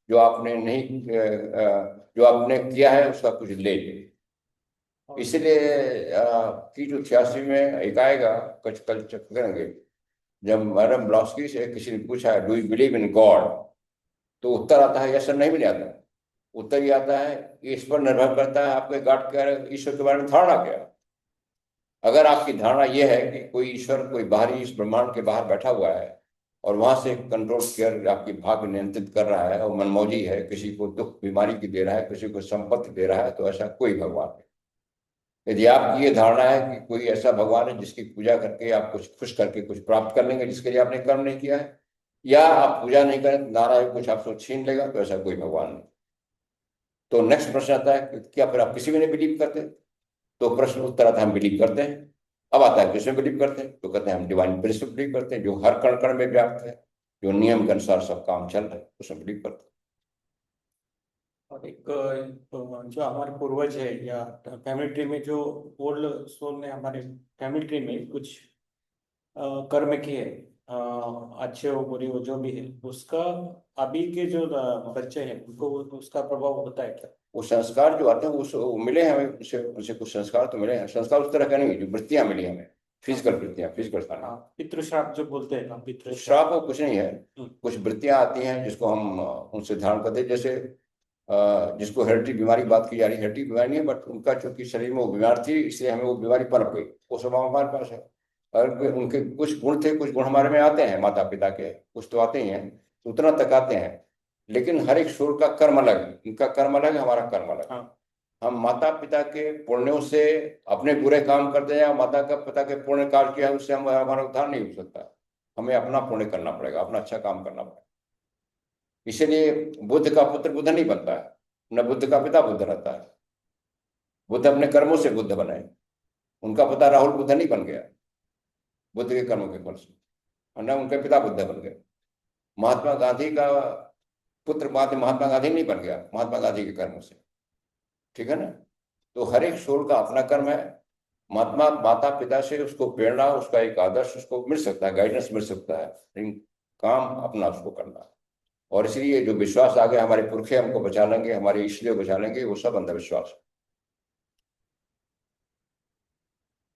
जो आपने नहीं जो आपने किया है उसका कुछ ले ले। इसलिए की जो 86 में एक आएगा, कुछ कल चेक करेंगे, जब मैडम ब्लॉस्की से किसी ने पूछा do you believe in God, तो उत्तर आता है यस, नहीं भी नहीं आता। उत्तर ये आता है कि इस पर निर्भर करता है आपके गॉड के, ईश्वर के बारे में धारणा क्या। अगर आपकी धारणा यह है कि कोई ईश्वर, कोई बाहरी इस ब्रह्मांड के बाहर बैठा हुआ है और वहां से कंट्रोल कर आपकी भाग्य नियंत्रित कर रहा है और मनमौजी है, किसी को दुख बीमारी की दे रहा है, किसी को संपत्ति दे रहा है, तो ऐसा कोई भगवान नहीं। यदि आपकी ये धारणा है कि कोई ऐसा भगवान है जिसकी पूजा करके आप कुछ खुश करके कुछ प्राप्त कर लेंगे जिसके लिए आपने कर्म नहीं किया है, या आप पूजा नहीं करें, नारायण कुछ आपसे छीन लेगा, तो ऐसा कोई भगवान नहीं। तो नेक्स्ट प्रश्न आता है कि क्या फिर आप किसी में नहीं बिलीव करते? तो प्रश्न उत्तर आता है हम बिलीव करते हैं। अब आता है किसमें बिलीव करते हैं, तो कहते हैं हम डिवाइन प्रिंसिपल बिलीव करते हैं, जो हर कण कण में व्याप्त है, जो नियम के अनुसार सब काम चल रहा है, उसमें बिलीव करते हैं। और एक जो हमारे पूर्वज है या फैमिली ट्री में जो ओल्ड सोल ने हमारे फैमिली ट्री में कुछ कर्म किए, अच्छे हो बुरे हो जो भी है, उसका अभी के जो बच्चे हैं उनको उसका प्रभाव होता है क्या? वो संस्कार जो आते हैं वो मिले हैं हमें, उनसे कुछ संस्कार तो मिले हैं। संस्कार उस तरह का नहीं, जो वृत्तियां मिली हमें, फिजिकल वृत्तियां, फिजिकल खाना। पितृश्राप जो बोलते हैं ना, पितृश्राप श्राप वो कुछ नहीं है, कुछ वृत्तियां आती हैं जिसको हम उनसे धारण करते हैं। जैसे जिसको हेरिडिटी बीमारी की बात की जा रही है, हेरिडिटी बीमारी नहीं है, बट उनका चूंकि शरीर में वो बीमार थी, इसलिए हमें वो बीमारी पनप गई, वो सब हमारे पास है। और उनके कुछ गुण थे, कुछ गुण हमारे में आते हैं, माता पिता के कुछ तो आते ही हैं, उतना तक आते हैं, लेकिन हर एक सोल का कर्म अलग है, इनका कर्म अलग है, हमारा कर्म अलग है। हाँ। हम माता पिता के पुण्यों से अपने बुरे काम करते हैं, या माता का पिता के पुण्य कार्य किया, उससे हमारा उद्धार नहीं हो सकता, हमें अपना पुण्य करना पड़ेगा, अपना अच्छा काम करना पड़ेगा। इसीलिए बुद्ध का पुत्र बुद्ध नहीं बनता है, न बुद्ध का पिता बुद्ध रहता है। बुद्ध अपने कर्मों से बुद्ध बने, उनका पिता राहुल बुद्ध नहीं बन गया बुद्ध के कर्मों के फल से, और न उनके पिता बुद्ध बन गए। महात्मा गांधी का पुत्र महात्मा गांधी नहीं बन गया महात्मा गांधी के कर्मों से, ठीक है ना। तो हर एक सोल का अपना कर्म है। माता पिता से उसको प्रेरणा, उसका एक आदर्श उसको मिल सकता है, गाइडेंस मिल सकता है, लेकिन काम अपना उसको करना है। और इसलिए जो विश्वास आ गया हमारे पुरखे हमको बचा लेंगे, हमारे इसलिए बचा लेंगे, वो सब अंधविश्वास है।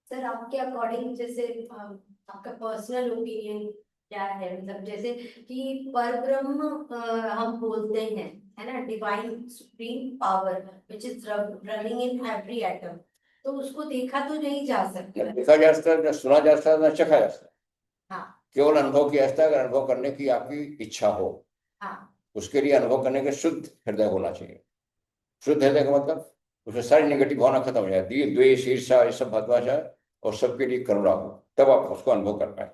सर आपके अकॉर्डिंग जैसे आपका पर्सनल ओपिनियन क्या है, मतलब जैसे कि परब्रह्म हम बोलते हैं, है ना, divine supreme power which is running in every atom, तो उसको देखा तो नहीं जा सकता। न देखा जा सकता, न सुना जा सकता, न चखा जा सकता, हाँ केवल अनुभव किया जाता है। अगर अनुभव करने की आपकी इच्छा हो, हाँ उसके लिए अनुभव करने के शुद्ध हृदय होना चाहिए। शुद्ध हृदय का मतलब उसमें सारी नेगेटिव भावना खत्म हो जाती है, द्वेष ईर्षा ये सब भटका जाए, और सबके लिए करुणा हो, तब आप उसको अनुभव कर पाए।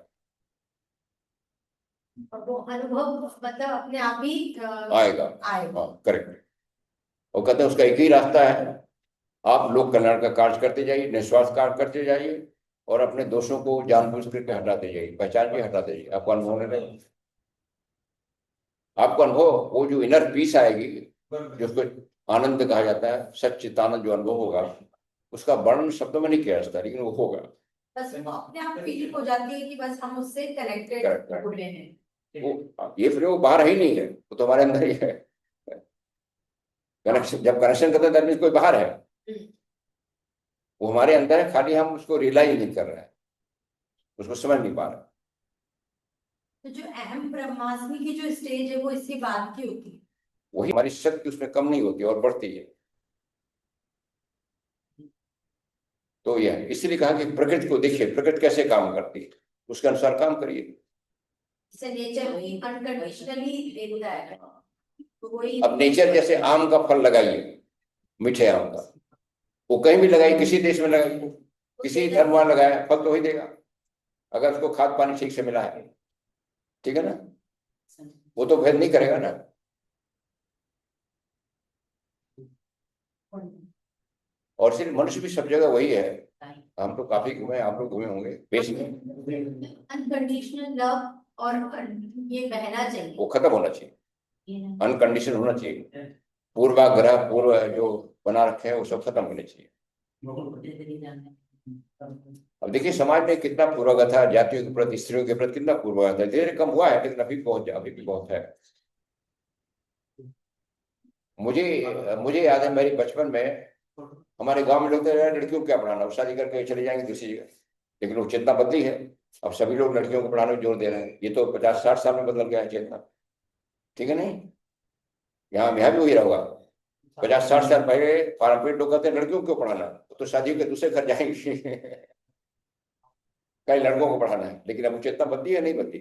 और वो अनुभव मतलब अपने आप ही आएगा। आएगा। हाँ, करेक्ट। और कहते हैं उसका एक ही रास्ता है, आप लोक कल्याण का कार्य करते जाइए, निस्वार्थ कार्य करते जाइए, और अपने दोषों को जानबूझ करके हटाते जाइए, पहचान के हटाते जाइए, आपको अनुभव होने लगेगा। आपको अनुभव, वो जो इनर पीस आएगी, जिसको आनंद कहा जाता है, सच्चिदानंद जो अनुभव होगा, उसका वर्णन शब्दों में नहीं किया जा सकता, लेकिन वो होगा। बस वो अपने आप फील हो जाती है कि बस हम उससे कनेक्टेड Correct. हो रहे हैं। वो ये फिर वो बाहर ही नहीं है, वो तो हमारे अंदर ही है। कनेक्शन, जब कनेक्शन करते हैं तब कोई बाहर है, वो हमारे अंदर है, खाली हम उसको रियलाइज नहीं कर रहे हैं, उसको समझ नहीं पा रहे। तो जो अहम ब्रह्मास्मि की जो स्टेज है वो इसके बाद की होती है। वही हमारी शक्ति उसमें कम नहीं होती और बढ़ती है। तो यह है, इसलिए कहा कि प्रकृति को देखिए, प्रकृति कैसे काम करती है, उसके अनुसार काम करिए। जैसे नेचर भी अनकंडीशनली देता है, तो वही अब नेचर जैसे आम का फल लगाइए, मीठे आम का, वो कहीं भी लगाइए, किसी देश में लगाइए, किसी धर्म में लगाया, फल तो ही देगा, अगर उसको खाद पानी ठीक से मिला है, ठीक है ना। वो तो भेद नहीं करेगा ना। और सिर्फ मनुष्य भी सब जगह वही है, हम तो काफी घूमे, आप लोग घूमे होंगे बेसिकली। अनकंडीशनल लव और ये बहना चाहिए, वो खत्म होना चाहिए, अनकंडीशन होना चाहिए, पूर्वाग्रह पूर्व जो बना रखे हैं वो सब खत्म होने चाहिए। अब देखिए समाज में कितना पूर्वाग्रह था, जातियों के प्रति, स्त्रियों के प्रति कितना पूर्वाग्रह था, धीरे कम हुआ है, लेकिन अभी भी बहुत है। मुझे याद है मेरे बचपन में हमारे गांव में लोग तो लड़कियों को क्या पढ़ाना, वो शादी करके चले जाएंगे दूसरी जगह, लेकिन वो चेतना बदली है, अब सभी लोग लड़कियों को पढ़ाने में जोर दे रहे हैं। ये तो 50-60 साल में बदल गया है चेतना, ठीक है नहीं। यहाँ भी वही रहोगा, 50-60 साल पहले पारंपरिक लोग कहते हैं लड़कियों को क्यों पढ़ाना, तो शादी के दूसरे घर जाएंगे कई लड़कों को पढ़ाना है, लेकिन अब चेतना बदली है नहीं बदली।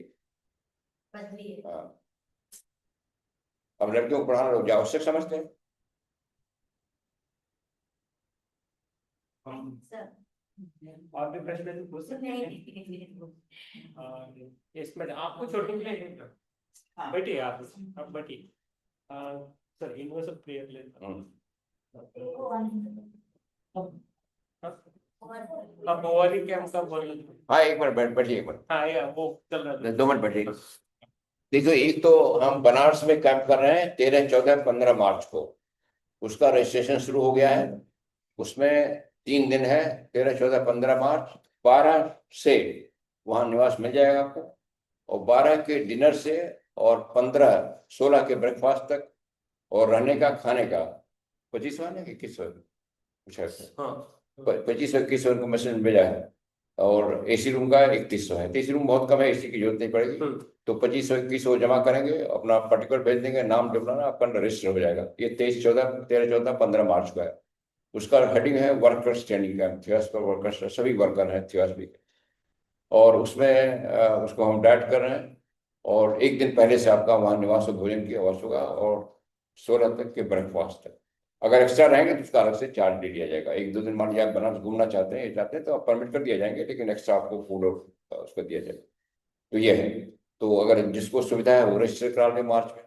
बदली है। हाँ, अब लड़कियों को पढ़ाना लोग आवश्यक समझते हैं। सर और भी प्रश्न तो पूछ सकते हैं। इसमें आपको छोटे बैठिए, आप बैठिए। सर यूनिवर्सल प्रेयर लेते अब मोबाइल कैंप का बोल रहे थे। हाँ, एक मिनट बैठिए, एक मिनट, हाँ या वो चल रहा था। 2 मिनट बैठिए। देखो, एक तो हम बनारस में कैंप कर रहे हैं 13, 14, 15 मार्च को, उसका रजिस्ट्रेशन शुरू हो गया है। उसमें 3 दिन है, 13, 14, 15 मार्च। 12 से वहाँ निवास मिल जाएगा आपको, और 12 के डिनर से और 15, 16 के ब्रेकफास्ट तक, और रहने का खाने का 25 वाले 21 कुछ है, हाँ 25-21 को मैसेज भेजा है। और एसी रूम का 3100 है। तो एसी रूम बहुत कम है, एसी की जरूरत नहीं पड़ेगी। तो 2500 2100 जमा करेंगे, अपना पर्टिकुलर भेज देंगे, नाम डुबलाना, आपका रजिस्टर हो जाएगा। ये 23 14 13 14 15 मार्च का है। उसका हेडिंग है वर्कर्स ट्रेनिंग कैंप, थियास पर वर्कर्स सभी वर्कर हैं थियास भी। और उसमें उसको हम डाइट कर रहे हैं, और एक दिन पहले से आपका वहाँ निवास और भोजन की आवास होगा, और 16 तक के ब्रेकफास्ट तक। अगर एक्स्ट्रा रहेंगे तो उसका अलग से चार्ज ले लिया जाएगा। एक दो दिन मान लीजिए आप बनारस घूमना चाहते हैं, ये चाहते हैं, तो आप परमिट कर दिया जाएंगे, लेकिन एक्स्ट्रा आपको फूड और उसका दिया जाएगा। तो ये है। तो अगर जिसको सुविधा है वो रजिस्टर करा लें मार्च में।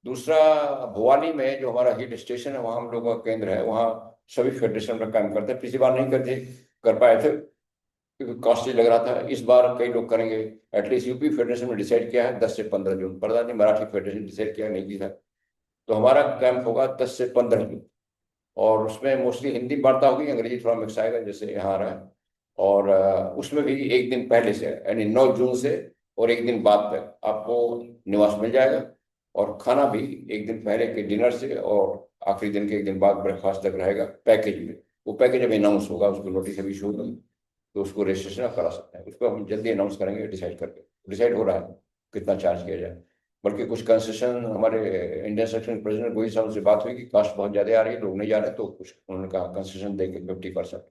दूसरा, भोवाली में जो हमारा हिल स्टेशन है, वहाँ हम लोगों का केंद्र है, वहाँ सभी फेडरेशन का काम करते हैं। पिछली बार नहीं कर पाए थे क्योंकि कॉस्टली लग रहा था। इस बार कई लोग करेंगे। एटलीस्ट यूपी फेडरेशन में डिसाइड किया है 10 से 15 जून। पता नहीं मराठी फेडरेशन डिसाइड किया नहीं किया। तो हमारा कैंप होगा 10 से 15 जून, और उसमें मोस्टली हिंदी वार्ता होगी, अंग्रेजी थोड़ा मिक्स आएगा जैसे यहाँ रहा है। और उसमें भी एक दिन पहले से यानी 9 जून से और एक दिन बाद तक आपको निवास मिल जाएगा, और खाना भी एक दिन पहले के डिनर से और आखिरी दिन के एक दिन बाद ब्रेकफास्ट तक रहेगा पैकेज में। वो पैकेज अभी अनाउंस होगा, उसको नोटिस अभी इशू होगी, तो उसको रजिस्ट्रेशन आप करा सकते हैं। उसको हम जल्दी अनाउंस करेंगे, डिसाइड करके। डिसाइड हो रहा है कितना चार्ज किया जाए। बल्कि कुछ कंसेशन हमारे इंडियन सेक्शन प्रेसिडेंट गोहिल साहब से बात हुई कि कास्ट बहुत ज़्यादा आ रही है, लोग नहीं जा रहे, तो कुछ उन्होंने कहा कंसेशन देंगे 50%।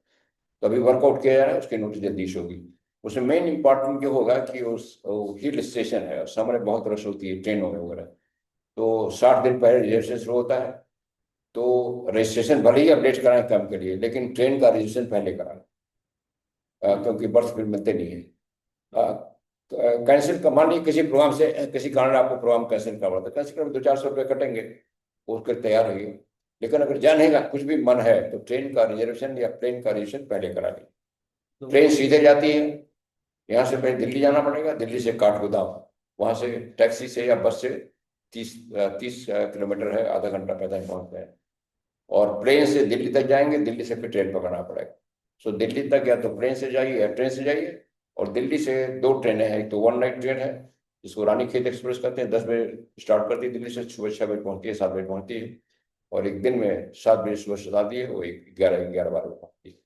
तो अभी वर्कआउट किया जा रहा है, उसकी नोटिस जल्दी इशू होगी। उसमें मेन इंपॉर्टेंट ये होगा कि उस हिल स्टेशन है, सामने बहुत रश होती है ट्रेनों में वगैरह, तो 60 दिन पहले रिजर्वेशन शुरू होता है। तो रजिस्ट्रेशन भले ही अपडेट कराएं काम के लिए, लेकिन ट्रेन का रजिस्ट्रेशन पहले कराएं, क्योंकि बर्थ फिर मिलते नहीं है। कैंसिल का मान लीजिए किसी प्रोग्राम से किसी कारण आपको प्रोग्राम कैंसिल करना पड़ता है, कैंसिल कर 200-400 रुपये कटेंगे, उसके तैयार रहिए। लेकिन अगर जाने का कुछ भी मन है तो ट्रेन का रिजर्वेशन या प्लेन का रिजर्वेशन पहले करा लीजिए। ट्रेन सीधे जाती है, यहाँ से पहले दिल्ली जाना पड़ेगा, दिल्ली से काठगोदाम, वहाँ से टैक्सी से या बस से 30 किलोमीटर है, आधा घंटा पैदल पहुँचते हैं। और प्लेन से दिल्ली तक जाएंगे, दिल्ली से फिर ट्रेन पकड़ना पड़ेगा। सो दिल्ली तक या तो प्लेन से जाइए या ट्रेन से जाइए। और दिल्ली से 2 ट्रेनें हैं, एक तो वन नाइट ट्रेन है जिसको रानीखेत एक्सप्रेस कहते हैं, 10 बजे स्टार्ट करती है दिल्ली से, सुबह 6 बजे पहुंचती है, 7 बजे पहुंचती है। और एक दिन में 7 बजे सुबह से आती है, वो 11-12 बजे पहुंचती है।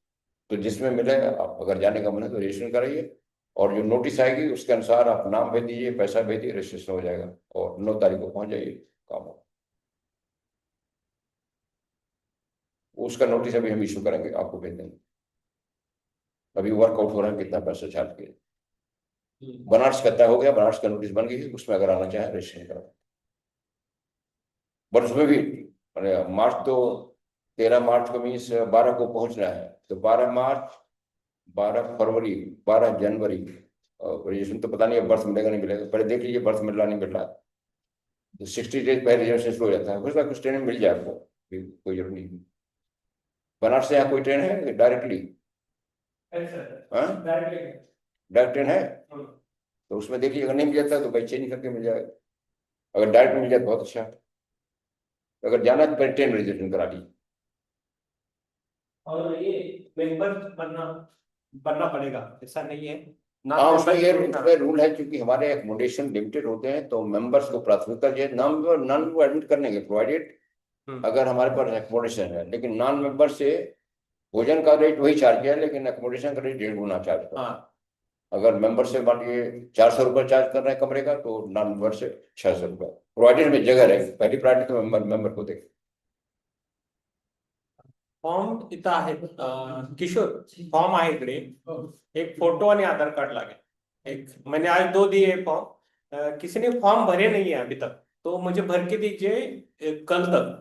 तो जिसमें मिलेगा, आप अगर जाने का मन है तो रजिस्ट्रेशन कराइए, और जो नोटिस आएगी उसके अनुसार आप नाम भेज दीजिए, पैसा भेज दीजिए, रजिस्ट्रेशन हो जाएगा, और 9 तारीख को पहुंच जाइए, काम हो। उसका नोटिस अभी हम इशू करेंगे, आपको भेज देंगे। अभी वर्कआउट हो रहा है कितना पैसा चार्ज किया। बनारस का तय हो गया, बनारस का नोटिस बन गई है, उसमें अगर आना चाहे रजिस्ट्रेशन करा। बट उसमें भी मार्च तो 13 मार्च को मीन्स 12 को पहुंचना है, तो 12 मार्च, 12 फरवरी, 12 जनवरी रजिस्ट्रेशन तो पता नहीं है बर्थ मिलेगा नहीं मिलेगा, पहले देख लीजिए बर्थ मिल रहा नहीं मिल रहा। तो 60 डेज पहले रिजर्वेशन शुरू हो जाता है, कुछ ट्रेन में मिल जाए आपको, कोई जरूरी नहीं। बनारस से यहाँ कोई ट्रेन है डायरेक्टली? डायरेक्ट ट्रेन है, तो उसमें देखिए अगर नहीं मिल जाता तो भाई चेंज करके मिल जाएगा। अगर डायरेक्ट मिल जाए तो बहुत अच्छा है। अगर जाना है तो पहले ट्रेन रिजर्वेशन करा लीजिए। और ये मेंबर बनना बनना पड़ेगा, ऐसा नहीं है ना? हाँ, उसमें ये रूल है, क्योंकि हमारे एकोमोडेशन लिमिटेड होते हैं, तो मेंबर्स को प्राथमिकता दिए। नॉन मेंबर एडमिट करने के प्रोवाइडेड अगर हमारे पास एकोमोडेशन है, लेकिन नॉन मेंबर से भोजन का रेट वही चार्ज किया है, लेकिन एकोमोडेशन का रेट 1.5 गुना चार्ज कर। अगर मेंबर से मान लीजिए 400 रुपये चार्ज कर रहे हैं कमरे का, तो नॉन मेंबर से 600 रुपये। प्रोवाइडेड में जगह रहेगी, पहली प्रायोरिटी तो मेंबर को देखें। फॉर्म इथं आहेत किशोर, फॉर्म आहे इकडे, एक फोटो आणि आधार कार्ड लागेल। एक मैंने आज 2 दिए फॉर्म, किसी ने फॉर्म भरे नहीं है अभी तक, तो मुझे भर के दीजिए कल तक,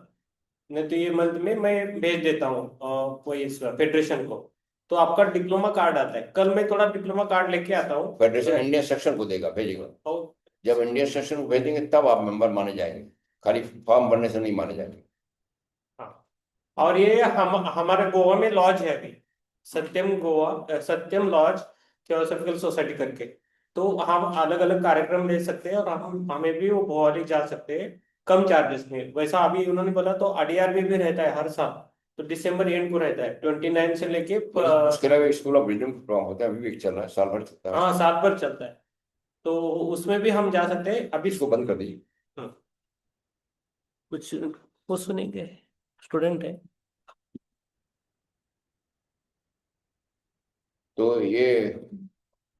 नहीं तो ये मंथ में मैं भेज देता हूँ कोई इस फेडरेशन को। तो आपका डिप्लोमा कार्ड आता है, कल मैं थोड़ा डिप्लोमा कार्ड लेके आता हूँ। फेडरेशन इंडियन सेक्शन को देगा, भेजेगा। और जब इंडियन सेक्शन को भेजेंगे तब आप मेंबर माने जाएंगे, खाली फॉर्म भरने से नहीं माने जाएंगे। हाँ, और ये हमारे गोवा में लॉज है अभी, सत्यम लॉज थियोसॉफिकल सोसाइटी करके, तो हम अलग अलग कार्यक्रम ले सकते हैं, और हमें भी वो भोवाली जा सकते हैं कम चार्जेस में। वैसा अभी उन्होंने बोला तो अडीआर में भी रहता है हर साल, तो दिसंबर एंड को रहता है 29 से लेके उसके अलावा स्कूल ऑफ विजडम प्रोग्राम होता है, अभी भी चल रहा है, साल भर चलता है। हाँ, साल भर चलता है, तो उसमें भी हम जा सकते हैं। अभी इसको बंद कर दीजिए। कुछ वो सुनेंगे, स्टूडेंट है। तो ये